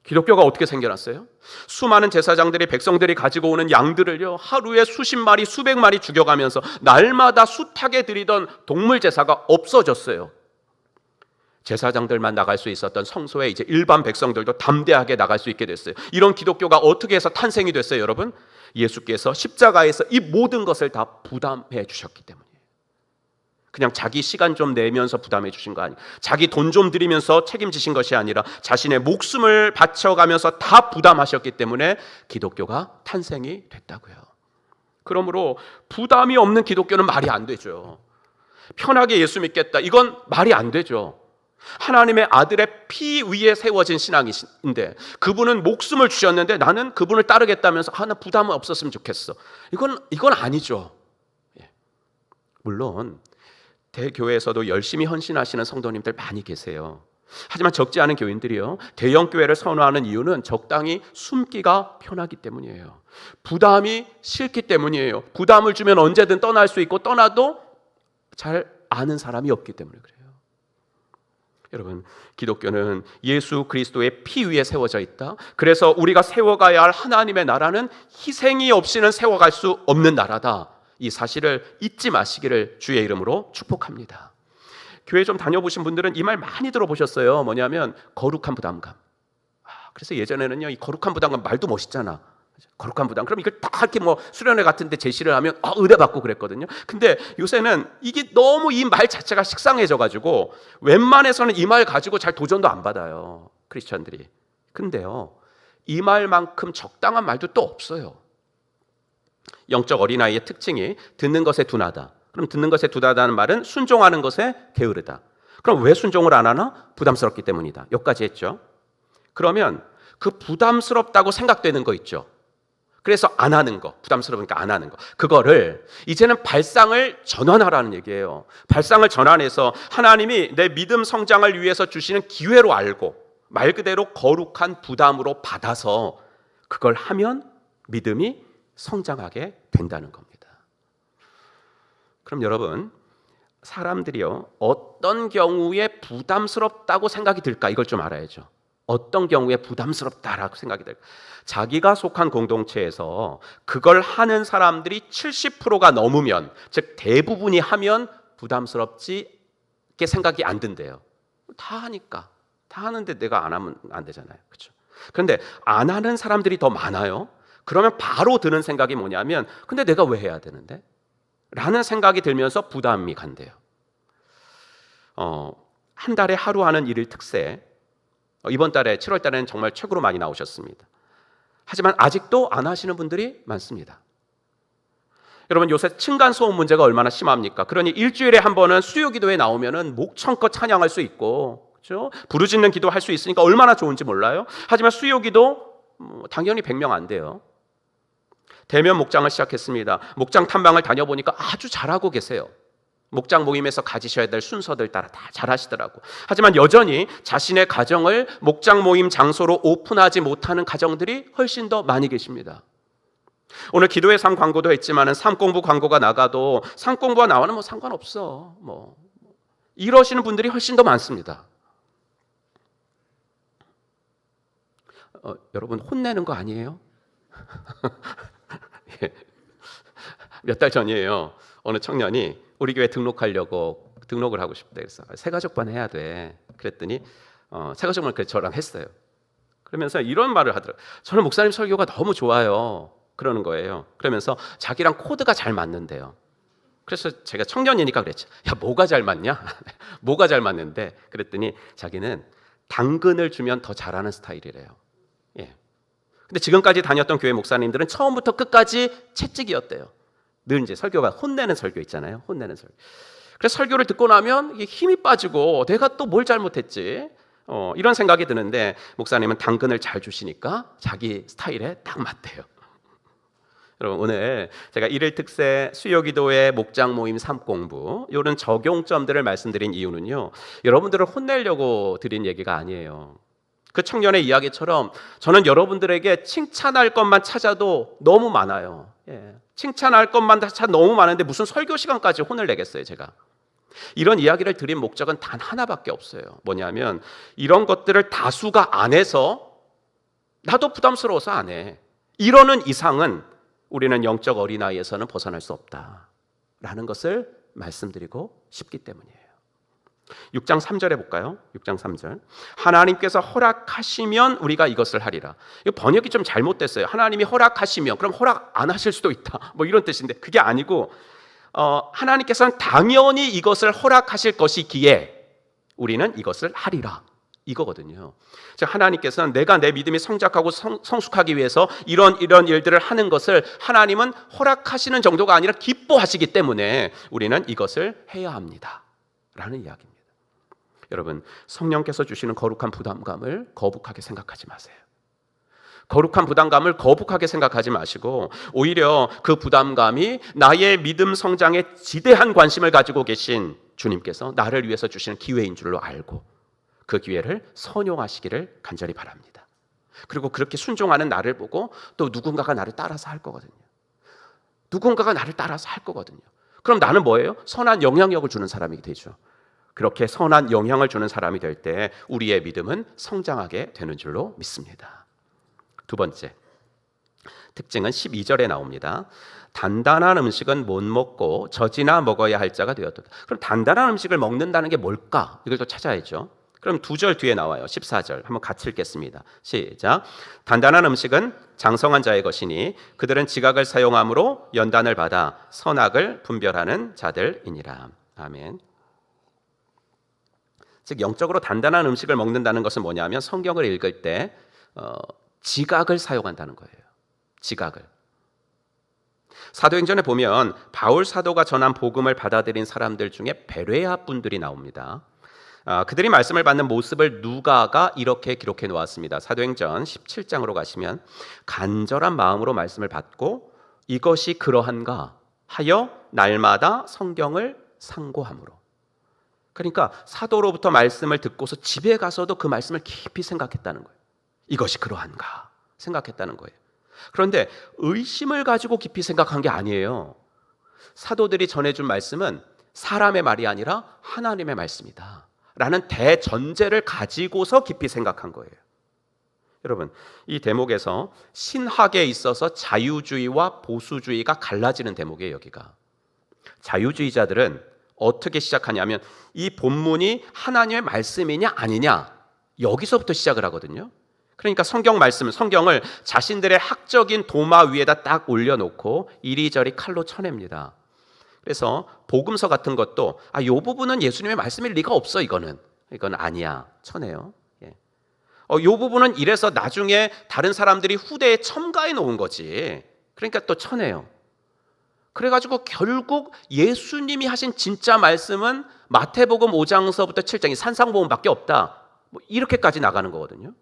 [SPEAKER 1] 기독교가 어떻게 생겨났어요? 수많은 제사장들이 백성들이 가지고 오는 양들을요, 하루에 수십 마리, 수백 마리 죽여가면서 날마다 숱하게 드리던 동물 제사가 없어졌어요. 제사장들만 나갈 수 있었던 성소에 이제 일반 백성들도 담대하게 나갈 수 있게 됐어요. 이런 기독교가 어떻게 해서 탄생이 됐어요, 여러분? 예수께서 십자가에서 이 모든 것을 다 부담해 주셨기 때문이에요. 그냥 자기 시간 좀 내면서 부담해 주신 거 아니에요. 자기 돈 좀 드리면서 책임지신 것이 아니라 자신의 목숨을 바쳐가면서 다 부담하셨기 때문에 기독교가 탄생이 됐다고요. 그러므로 부담이 없는 기독교는 말이 안 되죠. 편하게 예수 믿겠다, 이건 말이 안 되죠. 하나님의 아들의 피 위에 세워진 신앙인데 그분은 목숨을 주셨는데 나는 그분을 따르겠다면서 나 부담은 없었으면 좋겠어. 이건 아니죠. 물론 대교회에서도 열심히 헌신하시는 성도님들 많이 계세요. 하지만 적지 않은 교인들이요, 대형 교회를 선호하는 이유는 적당히 숨기가 편하기 때문이에요. 부담이 싫기 때문이에요. 부담을 주면 언제든 떠날 수 있고 떠나도 잘 아는 사람이 없기 때문에 그래요. 여러분, 기독교는 예수 그리스도의 피 위에 세워져 있다. 그래서 우리가 세워가야 할 하나님의 나라는 희생이 없이는 세워갈 수 없는 나라다. 이 사실을 잊지 마시기를 주의 이름으로 축복합니다. 교회 좀 다녀보신 분들은 이 말 많이 들어보셨어요. 뭐냐면 거룩한 부담감. 그래서 예전에는요, 이 거룩한 부담감 말도 멋있잖아. 거룩한 부담. 그럼 이걸 딱 이렇게 수련회 같은 데 제시를 하면 의뢰받고 그랬거든요. 근데 요새는 이게 너무 이 말 자체가 식상해져 가지고 웬만해서는 이 말 가지고 잘 도전도 안 받아요, 크리스천들이. 근데요, 이 말만큼 적당한 말도 또 없어요. 영적 어린아이의 특징이 듣는 것에 둔하다. 그럼 듣는 것에 둔하다는 말은 순종하는 것에 게으르다. 그럼 왜 순종을 안 하나? 부담스럽기 때문이다. 여기까지 했죠. 그러면 그 부담스럽다고 생각되는 거 있죠. 그래서 안 하는 거, 부담스러우니까 안 하는 거, 그거를 이제는 발상을 전환하라는 얘기예요. 발상을 전환해서 하나님이 내 믿음 성장을 위해서 주시는 기회로 알고 말 그대로 거룩한 부담으로 받아서 그걸 하면 믿음이 성장하게 된다는 겁니다. 그럼 여러분, 사람들이요, 어떤 경우에 부담스럽다고 생각이 들까? 이걸 좀 알아야죠. 어떤 경우에 부담스럽다라고 생각이 들까? 자기가 속한 공동체에서 그걸 하는 사람들이 70%가 넘으면, 즉 대부분이 하면 부담스럽게 생각이 안 든대요. 다 하니까. 다 하는데 내가 안 하면 안 되잖아요. 그렇죠? 그런데 안 하는 사람들이 더 많아요. 그러면 바로 드는 생각이 뭐냐면, 근데 내가 왜 해야 되는데? 라는 생각이 들면서 부담이 간대요. 한 달에 하루 하는 일일 특세, 이번 달에 7월 달에는 정말 최고로 많이 나오셨습니다. 하지만 아직도 안 하시는 분들이 많습니다. 여러분, 요새 층간소음 문제가 얼마나 심합니까? 그러니 일주일에 한 번은 수요기도에 나오면은 목청껏 찬양할 수 있고, 그렇죠? 부르짖는 기도 할 수 있으니까 얼마나 좋은지 몰라요. 하지만 수요기도 당연히 100명 안 돼요. 대면 목장을 시작했습니다. 목장 탐방을 다녀보니까 아주 잘하고 계세요. 목장 모임에서 가지셔야 될 순서들 따라 다 잘하시더라고. 하지만 여전히 자신의 가정을 목장 모임 장소로 오픈하지 못하는 가정들이 훨씬 더 많이 계십니다. 오늘 기도의 삶 광고도 했지만 삶 공부 광고가 나가도 삶 공부가 나와는 상관없어. 이러시는 분들이 훨씬 더 많습니다. 여러분, 혼내는 거 아니에요? 예. 몇 달 전이에요. 어느 청년이 우리 교회 등록을 하고 싶대. 그래서 새가족반 해야 돼. 그랬더니 새가족반 저랑 했어요. 그러면서 이런 말을 하더라고요. 저는 목사님 설교가 너무 좋아요. 그러는 거예요. 그러면서 자기랑 코드가 잘 맞는데요. 그래서 제가 청년이니까 그랬죠. 야, 뭐가 잘 맞냐? 뭐가 잘 맞는데? 그랬더니 자기는 당근을 주면 더 잘하는 스타일이래요. 예. 근데 지금까지 다녔던 교회 목사님들은 처음부터 끝까지 채찍이었대요. 늘 이제 설교가 혼내는 설교 있잖아요. 혼내는 설교. 그래서 설교를 듣고 나면 이게 힘이 빠지고 내가 또 뭘 잘못했지? 이런 생각이 드는데 목사님은 당근을 잘 주시니까 자기 스타일에 딱 맞대요. 여러분, 오늘 제가 일일 특세 수요기도회 목장 모임 삶공부 이런 적용점들을 말씀드린 이유는요, 여러분들을 혼내려고 드린 얘기가 아니에요. 그 청년의 이야기처럼 저는 여러분들에게 칭찬할 것만 찾아도 너무 많아요. 예. 칭찬할 것만 찾아 너무 많은데 무슨 설교 시간까지 혼을 내겠어요, 제가. 이런 이야기를 드린 목적은 단 하나밖에 없어요. 뭐냐면 이런 것들을 다수가 안 해서 나도 부담스러워서 안 해. 이러는 이상은 우리는 영적 어린아이에서는 벗어날 수 없다라는 것을 말씀드리고 싶기 때문이에요. 6장 3절에 볼까요? 6장 3절. 하나님께서 허락하시면 우리가 이것을 하리라. 이 번역이 좀 잘못됐어요. 하나님이 허락하시면, 그럼 허락 안 하실 수도 있다. 이런 뜻인데 그게 아니고 하나님께서는 당연히 이것을 허락하실 것이기에 우리는 이것을 하리라. 이거거든요. 즉 하나님께서는 내가 내 믿음이 성장하고 성숙하기 위해서 이런 일들을 하는 것을 하나님은 허락하시는 정도가 아니라 기뻐하시기 때문에 우리는 이것을 해야 합니다. 라는 이야기입니다. 여러분, 성령께서 주시는 거룩한 부담감을 거북하게 생각하지 마세요. 거룩한 부담감을 거북하게 생각하지 마시고 오히려 그 부담감이 나의 믿음 성장에 지대한 관심을 가지고 계신 주님께서 나를 위해서 주시는 기회인 줄로 알고 그 기회를 선용하시기를 간절히 바랍니다. 그리고 그렇게 순종하는 나를 보고 또 누군가가 나를 따라서 할 거거든요. 누군가가 나를 따라서 할 거거든요. 그럼 나는 뭐예요? 선한 영향력을 주는 사람이 되죠. 그렇게 선한 영향을 주는 사람이 될 때 우리의 믿음은 성장하게 되는 줄로 믿습니다. 두 번째, 특징은 12절에 나옵니다. 단단한 음식은 못 먹고 젖이나 먹어야 할 자가 되었다. 그럼 단단한 음식을 먹는다는 게 뭘까? 이걸 또 찾아야죠. 그럼 2절 뒤에 나와요. 14절 한번 같이 읽겠습니다. 시작. 단단한 음식은 장성한 자의 것이니 그들은 지각을 사용함으로 연단을 받아 선악을 분별하는 자들이니라. 아멘. 즉 영적으로 단단한 음식을 먹는다는 것은 뭐냐면 성경을 읽을 때 지각을 사용한다는 거예요. 지각을. 사도행전에 보면 바울 사도가 전한 복음을 받아들인 사람들 중에 베레아 분들이 나옵니다. 그들이 말씀을 받는 모습을 누가가 이렇게 기록해 놓았습니다. 사도행전 17장으로 가시면 간절한 마음으로 말씀을 받고 이것이 그러한가 하여 날마다 성경을 상고함으로. 그러니까 사도로부터 말씀을 듣고서 집에 가서도 그 말씀을 깊이 생각했다는 거예요. 이것이 그러한가 생각했다는 거예요. 그런데 의심을 가지고 깊이 생각한 게 아니에요. 사도들이 전해준 말씀은 사람의 말이 아니라 하나님의 말씀이다 라는 대전제를 가지고서 깊이 생각한 거예요. 여러분, 이 대목에서 신학에 있어서 자유주의와 보수주의가 갈라지는 대목이에요. 여기가 자유주의자들은 어떻게 시작하냐면 이 본문이 하나님의 말씀이냐 아니냐 여기서부터 시작을 하거든요. 그러니까 성경을 자신들의 학적인 도마 위에다 딱 올려놓고 이리저리 칼로 쳐냅니다. 그래서 복음서 같은 것도 이 부분은 예수님의 말씀일 리가 없어, 이건 아니야 쳐내요. 이 부분은 이래서 나중에 다른 사람들이 후대에 첨가해 놓은 거지, 그러니까 또 쳐내요. 그래가지고 결국 예수님이 하신 진짜 말씀은 마태복음 5장서부터 7장이 산상보험밖에 없다, 이렇게까지 나가는 거거든요.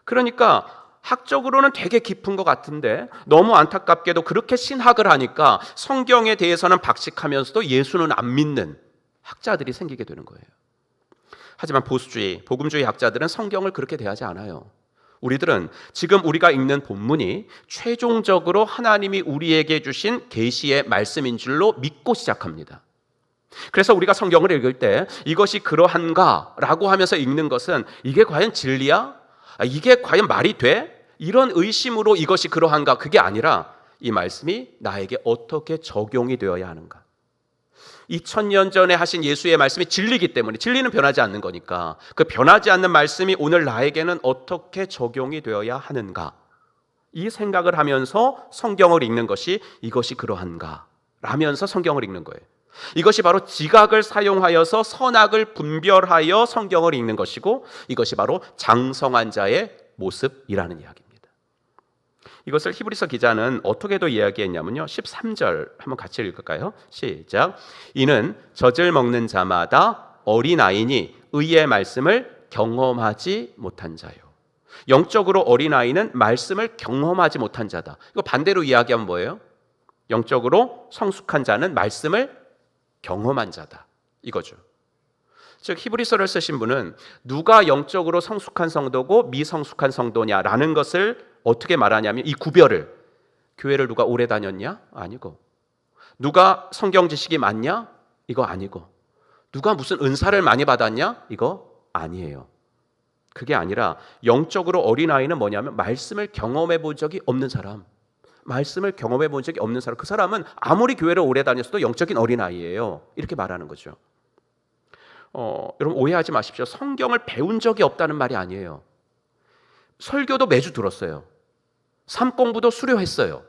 [SPEAKER 1] 그러니까 학적으로는 되게 깊은 것 같은데 너무 안타깝게도 그렇게 신학을 하니까 성경에 대해서는 박식하면서도 예수는 안 믿는 학자들이 생기게 되는 거예요. 하지만 보수주의, 복음주의 학자들은 성경을 그렇게 대하지 않아요. 우리들은 지금 우리가 읽는 본문이 최종적으로 하나님이 우리에게 주신 계시의 말씀인 줄로 믿고 시작합니다. 그래서 우리가 성경을 읽을 때 이것이 그러한가 라고 하면서 읽는 것은 이게 과연 진리야? 이게 과연 말이 돼? 이런 의심으로 이것이 그러한가, 그게 아니라 이 말씀이 나에게 어떻게 적용이 되어야 하는가. 2000년 전에 하신 예수의 말씀이 진리이기 때문에, 진리는 변하지 않는 거니까 그 변하지 않는 말씀이 오늘 나에게는 어떻게 적용이 되어야 하는가, 이 생각을 하면서 성경을 읽는 것이 이것이 그러한가 라면서 성경을 읽는 거예요. 이것이 바로 지각을 사용하여서 선악을 분별하여 성경을 읽는 것이고, 이것이 바로 장성한 자의 모습이라는 이야기입니다. 이것을 히브리서 기자는 어떻게도 이야기했냐면요, 13절 한번 같이 읽을까요? 시작. 이는 젖을 먹는 자마다 어린아이니 의의 말씀을 경험하지 못한 자요. 영적으로 어린아이는 말씀을 경험하지 못한 자다. 이거 반대로 이야기하면 뭐예요? 영적으로 성숙한 자는 말씀을 경험한 자다, 이거죠. 즉 히브리서를 쓰신 분은 누가 영적으로 성숙한 성도고 미성숙한 성도냐라는 것을 어떻게 말하냐면, 이 구별을, 교회를 누가 오래 다녔냐? 아니고, 누가 성경 지식이 많냐? 이거 아니고, 누가 무슨 은사를 많이 받았냐? 이거 아니에요. 그게 아니라 영적으로 어린아이는 뭐냐면 말씀을 경험해 본 적이 없는 사람, 말씀을 경험해 본 적이 없는 사람, 그 사람은 아무리 교회를 오래 다녔어도 영적인 어린아이예요, 이렇게 말하는 거죠. 여러분 오해하지 마십시오. 성경을 배운 적이 없다는 말이 아니에요. 설교도 매주 들었어요. 삶 공부도 수료했어요.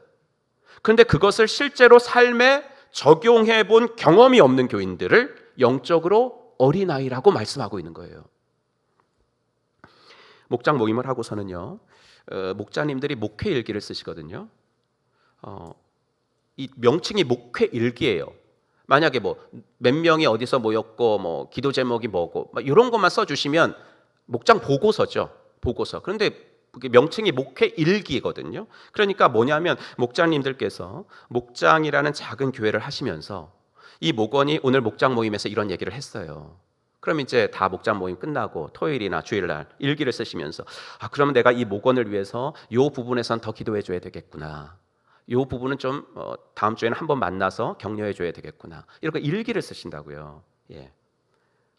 [SPEAKER 1] 그런데 그것을 실제로 삶에 적용해 본 경험이 없는 교인들을 영적으로 어린아이라고 말씀하고 있는 거예요. 목장 모임을 하고서는요, 목자님들이 목회 일기를 쓰시거든요. 이 명칭이 목회 일기예요. 만약에 몇 명이 어디서 모였고 기도 제목이 뭐고 이런 것만 써주시면 목장 보고서죠. 보고서. 그런데 명칭이 목회 일기거든요. 그러니까 뭐냐면 목장님들께서 목장이라는 작은 교회를 하시면서 이 목원이 오늘 목장 모임에서 이런 얘기를 했어요. 그럼 이제 다 목장 모임 끝나고 토요일이나 주일날 일기를 쓰시면서 그러면 내가 이 목원을 위해서 이 부분에선 더 기도해 줘야 되겠구나, 이 부분은 좀 다음 주에는 한번 만나서 격려해 줘야 되겠구나, 이렇게 일기를 쓰신다고요. 예.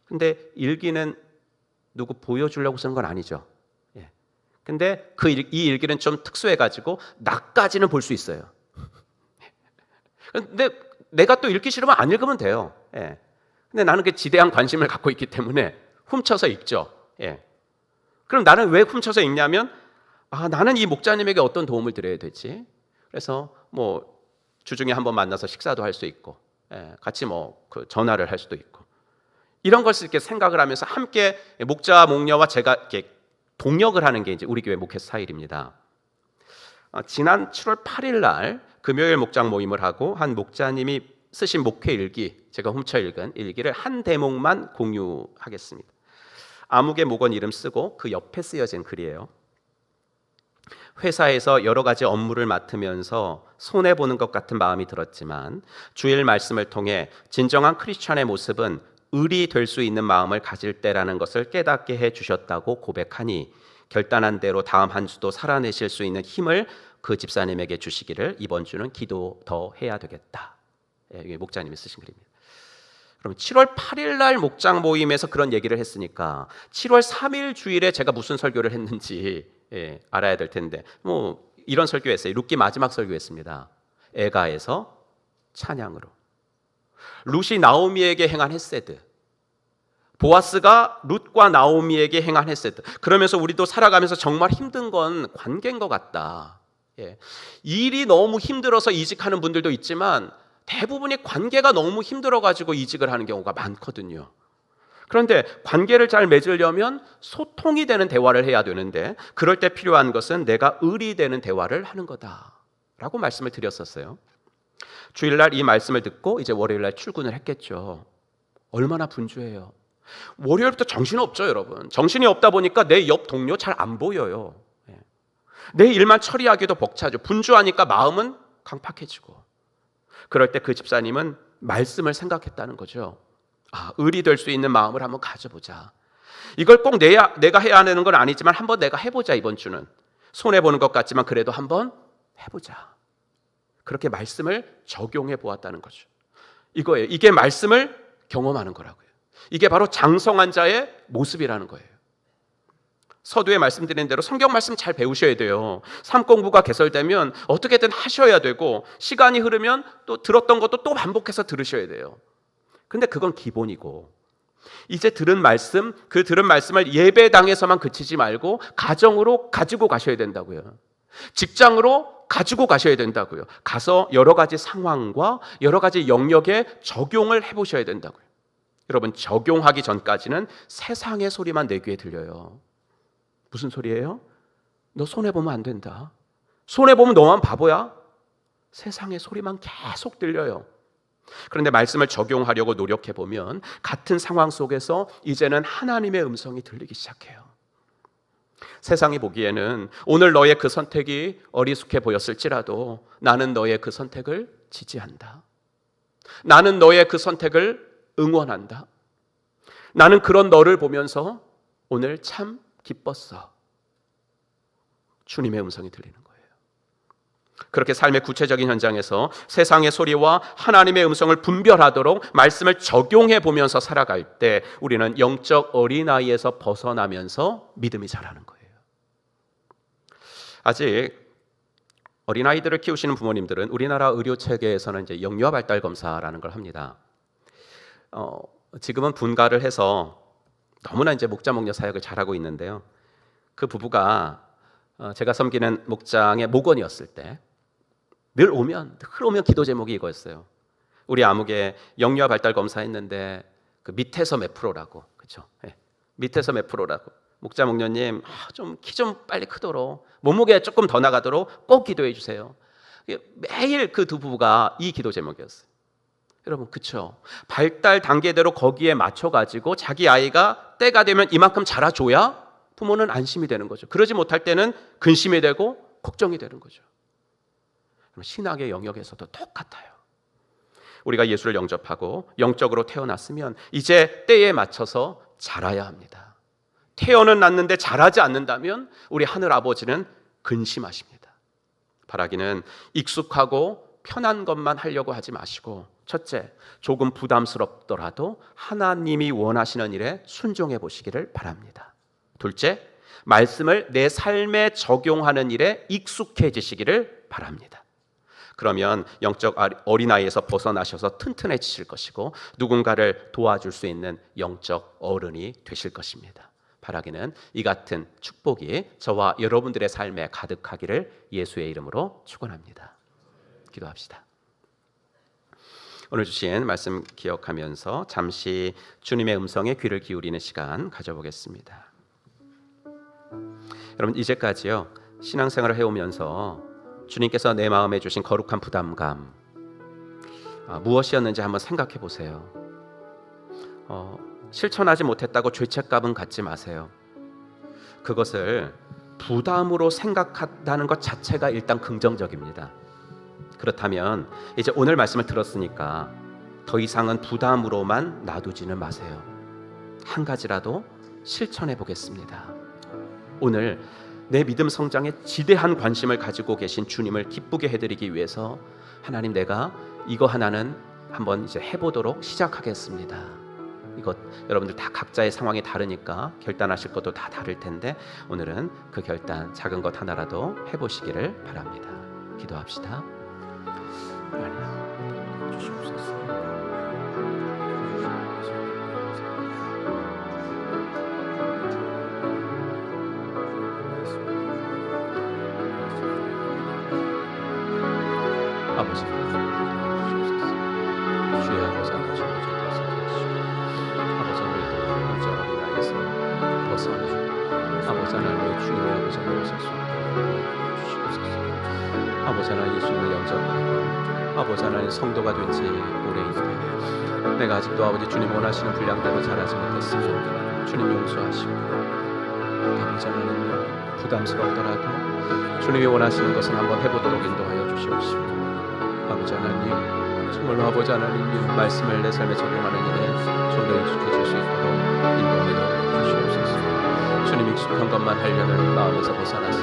[SPEAKER 1] 근데 일기는 누구 보여주려고 쓰는 건 아니죠. 예. 근데 이 일기는 좀 특수해가지고 나까지는 볼 수 있어요. 근데 내가 또 읽기 싫으면 안 읽으면 돼요. 예. 근데 나는 그 지대한 관심을 갖고 있기 때문에 훔쳐서 읽죠. 예. 그럼 나는 왜 훔쳐서 읽냐면, 나는 이 목자님에게 어떤 도움을 드려야 되지? 그래서 주중에 한번 만나서 식사도 할 수 있고, 같이 그 전화를 할 수도 있고, 이런 것을 이렇게 생각을 하면서 함께 목자 목녀와 제가 이렇게 동역을 하는 게 이제 우리 교회 목회 스타일입니다. 지난 7월 8일 날 금요일 목장 모임을 하고 한 목자님이 쓰신 목회 일기, 제가 훔쳐 읽은 일기를 한 대목만 공유하겠습니다. 아무개 목원 이름 쓰고 그 옆에 쓰여진 글이에요. 회사에서 여러 가지 업무를 맡으면서 손해보는 것 같은 마음이 들었지만 주일 말씀을 통해 진정한 크리스찬의 모습은 을이 될 수 있는 마음을 가질 때라는 것을 깨닫게 해주셨다고 고백하니 결단한 대로 다음 한 주도 살아내실 수 있는 힘을 그 집사님에게 주시기를 이번 주는 기도 더 해야 되겠다. 이게 목자님이 쓰신 글입니다. 그럼 7월 8일 날 목장 모임에서 그런 얘기를 했으니까 7월 3일 주일에 제가 무슨 설교를 했는지 알아야 될 텐데 뭐 이런 설교했어요. 룻기 마지막 설교했습니다. 에가에서 찬양으로. 룻이 나오미에게 행한 헤세드, 보아스가 룻과 나오미에게 행한 헤세드. 그러면서 우리도 살아가면서 정말 힘든 건 관계인 것 같다. 일이 너무 힘들어서 이직하는 분들도 있지만 대부분이 관계가 너무 힘들어가지고 이직을 하는 경우가 많거든요. 그런데 관계를 잘 맺으려면 소통이 되는 대화를 해야 되는데 그럴 때 필요한 것은 내가 을이 되는 대화를 하는 거다라고 말씀을 드렸었어요. 주일날 이 말씀을 듣고 이제 월요일날 출근을 했겠죠. 얼마나 분주해요. 월요일부터 정신없죠, 여러분. 정신이 없다 보니까 내 옆 동료 잘 안 보여요. 내 일만 처리하기도 벅차죠. 분주하니까 마음은 강팍해지고. 그럴 때 그 집사님은 말씀을 생각했다는 거죠. 을이 될 수 있는 마음을 한번 가져보자. 이걸 꼭 내가 해야 하는 건 아니지만 한번 내가 해보자. 이번 주는 손해보는 것 같지만 그래도 한번 해보자. 그렇게 말씀을 적용해 보았다는 거죠. 이거예요. 이게 말씀을 경험하는 거라고요. 이게 바로 장성한 자의 모습이라는 거예요. 서두에 말씀드린 대로 성경 말씀 잘 배우셔야 돼요. 삶 공부가 개설되면 어떻게든 하셔야 되고 시간이 흐르면 또 들었던 것도 또 반복해서 들으셔야 돼요. 근데 그건 기본이고 이제 들은 말씀, 그 들은 말씀을 예배당에서만 그치지 말고 가정으로 가지고 가셔야 된다고요. 직장으로 가지고 가셔야 된다고요. 가서 여러 가지 상황과 여러 가지 영역에 적용을 해보셔야 된다고요. 여러분, 적용하기 전까지는 세상의 소리만 내 귀에 들려요. 무슨 소리예요? 너 손해보면 안 된다. 손해보면 너만 바보야? 세상의 소리만 계속 들려요. 그런데 말씀을 적용하려고 노력해보면 같은 상황 속에서 이제는 하나님의 음성이 들리기 시작해요. 세상이 보기에는 오늘 너의 그 선택이 어리숙해 보였을지라도 나는 너의 그 선택을 지지한다. 나는 너의 그 선택을 응원한다. 나는 그런 너를 보면서 오늘 참 기뻤어. 주님의 음성이 들리는 거예요. 그렇게 삶의 구체적인 현장에서 세상의 소리와 하나님의 음성을 분별하도록 말씀을 적용해 보면서 살아갈 때 우리는 영적 어린아이에서 벗어나면서 믿음이 자라는 거예요. 아직 어린아이들을 키우시는 부모님들은 우리나라 의료 체계에서는 이제 영유아 발달 검사라는 걸 합니다. 지금은 분가를 해서 너무나 이제 목자 목녀 사역을 잘하고 있는데요. 그 부부가 제가 섬기는 목장의 목원이었을 때 늘 오면 기도 제목이 이거였어요. 우리 아무개 영유아 발달 검사했는데 그 밑에서 몇 프로라고, 그렇죠? 네. 밑에서 몇 프로라고. 목자 목녀님 좀 키 좀 빨리 크도록 몸무게 조금 더 나가도록 꼭 기도해 주세요. 매일 그 두 부부가 이 기도 제목이었어요. 여러분, 그렇죠? 발달 단계대로 거기에 맞춰가지고 자기 아이가 때가 되면 이만큼 자라줘야 부모는 안심이 되는 거죠. 그러지 못할 때는 근심이 되고 걱정이 되는 거죠. 신학의 영역에서도 똑같아요. 우리가 예수를 영접하고 영적으로 태어났으면 이제 때에 맞춰서 자라야 합니다. 태어는 났는데 자라지 않는다면 우리 하늘 아버지는 근심하십니다. 바라기는 익숙하고 편한 것만 하려고 하지 마시고, 첫째, 조금 부담스럽더라도 하나님이 원하시는 일에 순종해 보시기를 바랍니다. 둘째, 말씀을 내 삶에 적용하는 일에 익숙해지시기를 바랍니다. 그러면 영적 어린아이에서 벗어나셔서 튼튼해지실 것이고 누군가를 도와줄 수 있는 영적 어른이 되실 것입니다. 바라기는 이 같은 축복이 저와 여러분들의 삶에 가득하기를 예수의 이름으로 축원합니다. 기도합시다. 오늘 주신 말씀 기억하면서 잠시 주님의 음성에 귀를 기울이는 시간 가져보겠습니다. 여러분, 이제까지요 신앙생활을 해오면서 주님께서 내 마음에 주신 거룩한 부담감 무엇이었는지 한번 생각해 보세요. 실천하지 못했다고 죄책감은 갖지 마세요. 그것을 부담으로 생각한다는 것 자체가 일단 긍정적입니다. 그렇다면 이제 오늘 말씀을 들었으니까 더 이상은 부담으로만 놔두지는 마세요. 한 가지라도 실천해 보겠습니다. 오늘 내 믿음 성장에 지대한 관심을 가지고 계신 주님을 기쁘게 해드리기 위해서 하나님, 내가 이거 하나는 한번 이제 해보도록 시작하겠습니다. 이것 여러분들 다 각자의 상황이 다르니까 결단하실 것도 다 다를 텐데 오늘은 그 결단 작은 것 하나라도 해보시기를 바랍니다. 기도합시다. 하나님 주시옵소서. 아버지, 주의 아버지 하나님 아버지 우리도 먼저 어린아이에서 벗어나 아버지 하나님의 주님의 아버지 하나님 주시옵소서. 아버지 하나님 예수님을 영접하고 아버지 하나님 성도가 된 지 오래인데 내가 아직도 아버지 주님 원하시는 분량대로 자라지 못했으면 주님 용서하시고 아버지 하나님 부담스럽더라도 주님이 원하시는 것을 한번 해보도록 인도하여 주시옵시고 아버지 하나님 정말로 아버지 하나님 말씀을 내 삶에 적용하는 일에 좀 더 익숙해질 수 있도록 인도하여 주시옵소서. 주님 익숙한 것만 하려는 마음에서 벗어나서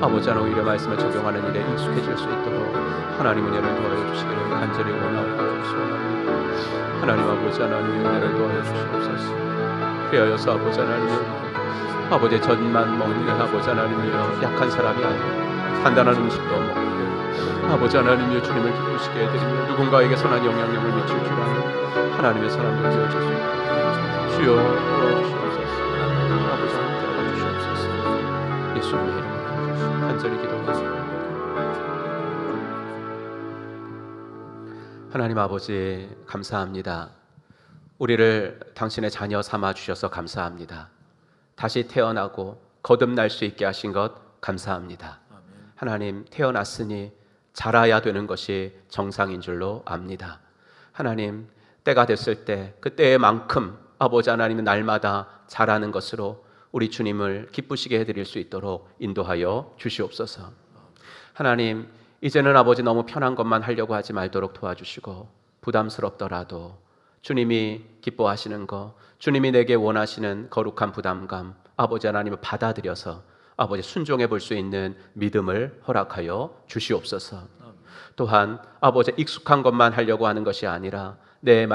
[SPEAKER 1] 아버지 하나님 오히려 말씀을 적용하는 일에 익숙해질 수 있도록 하나님 은혜를 도와여 주시기를 간절히 원하고 소원합니다. 하나님 아버지 하나님 은혜를 도와여 주시옵소서. 그리하여서 아버지 하나님 아버지의 젖만 먹는 아버지 하나님이여 약한 사람이 아니라 단단한 음식도 먹고 아버지 하나님이여 주님을 기쁘시게 해드리며 누군가에게 선한 영향력을 미칠 줄 아는 하나님의 사람들 되어줄 수 있도록 주여 도와주시옵소서. 아버지 하나님 도와주시옵소서. 예수님의 이름으로 간절히 기도합니다. 하나님 아버지 감사합니다. 우리를 당신의 자녀 삼아 주셔서 감사합니다. 다시 태어나고 거듭날 수 있게 하신 것 감사합니다. 하나님 태어났으니 자라야 되는 것이 정상인 줄로 압니다. 하나님 때가 됐을 때 그때의 만큼 아버지 하나님은 날마다 자라는 것으로 우리 주님을 기쁘시게 해드릴 수 있도록 인도하여 주시옵소서. 하나님 이제는 아버지 너무 편한 것만 하려고 하지 말도록 도와주시고 부담스럽더라도 주님이 기뻐하시는 것, 주님이 내게 원하시는 거룩한 부담감 아버지 하나님을 받아들여서 아버지 순종해 볼 수 있는 믿음을 허락하여 주시옵소서. 또한 아버지 익숙한 것만 하려고 하는 것이 아니라 내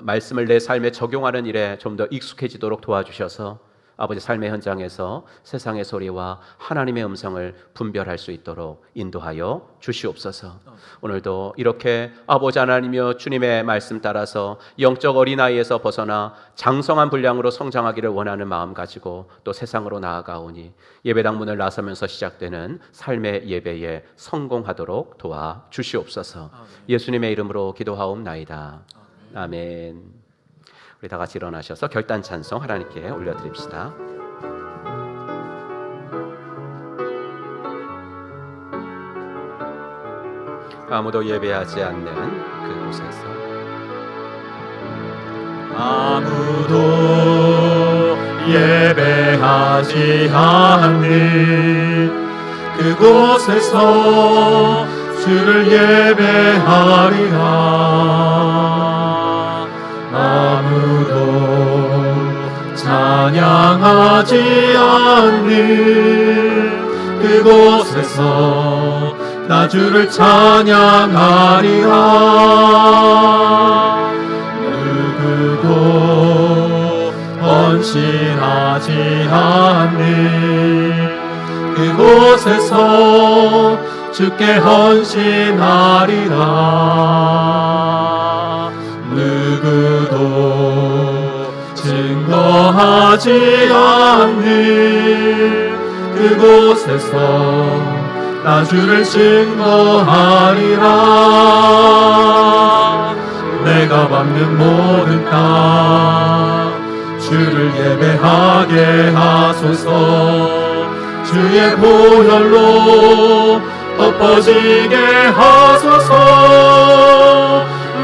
[SPEAKER 1] 말씀을 내 삶에 적용하는 일에 좀 더 익숙해지도록 도와주셔서 아버지 삶의 현장에서 세상의 소리와 하나님의 음성을 분별할 수 있도록 인도하여 주시옵소서. 오늘도 이렇게 아버지 하나님이여 주님의 말씀 따라서 영적 어린아이에서 벗어나 장성한 분량으로 성장하기를 원하는 마음 가지고 또 세상으로 나아가오니 예배당 문을 나서면서 시작되는 삶의 예배에 성공하도록 도와주시옵소서. 예수님의 이름으로 기도하옵나이다. 아멘. 우리 다 같이 일어나셔서 결단 찬송 하나님께 올려드립시다. 아무도 예배하지 않는 그곳에서
[SPEAKER 2] 아무도 예배하지 않는 그곳에서 주를 예배하리라. 아무도 찬양하지 않는 그곳에서 나 주를 찬양하리라. 누구도 헌신하지 않는 그곳에서 주께 헌신하리라. 누구도 증거하지 않는 그곳에서 나 주를 증거하리라. 내가 밟는 모든 땅 주를 예배하게 하소서. 주의 보혈로 덮어지게 하소서.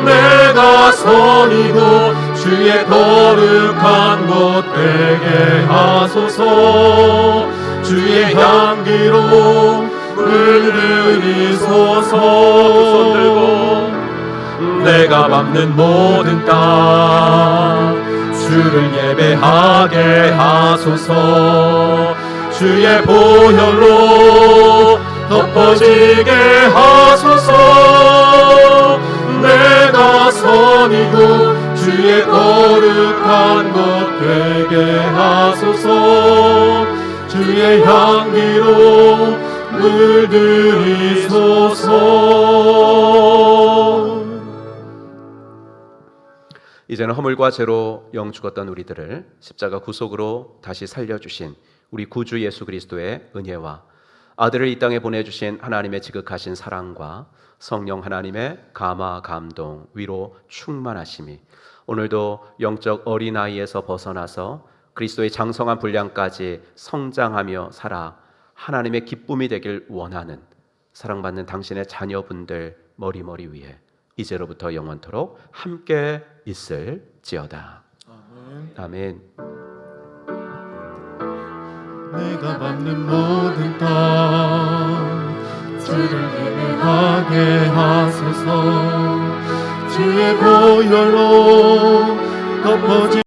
[SPEAKER 2] 내가 선이고 주의 거룩한 곳 되게 하소서. 주의 향기로 물들이소서. 손 들고 내가 밟는 모든 땅 주를 예배하게 하소서. 주의 보혈로 덮어지게 하소서. 내가 선이고 주의 거룩한 것 되게 하소서. 주의 향기로 물들이소서.
[SPEAKER 1] 이제는 허물과 죄로 영 죽었던 우리들을 십자가 구속으로 다시 살려주신 우리 구주 예수 그리스도의 은혜와 아들을 이 땅에 보내주신 하나님의 지극하신 사랑과 성령 하나님의 감화, 감동, 위로, 충만하심이 오늘도 영적 어린아이에서 벗어나서 그리스도의 장성한 분량까지 성장하며 살아 하나님의 기쁨이 되길 원하는 사랑받는 당신의 자녀분들 머리머리 위에 이제로부터 영원토록 함께 있을지어다. 아멘.
[SPEAKER 2] 내가 받는 모든 땅 주를 예배하게 하소서. 주의 보혈로 덮어지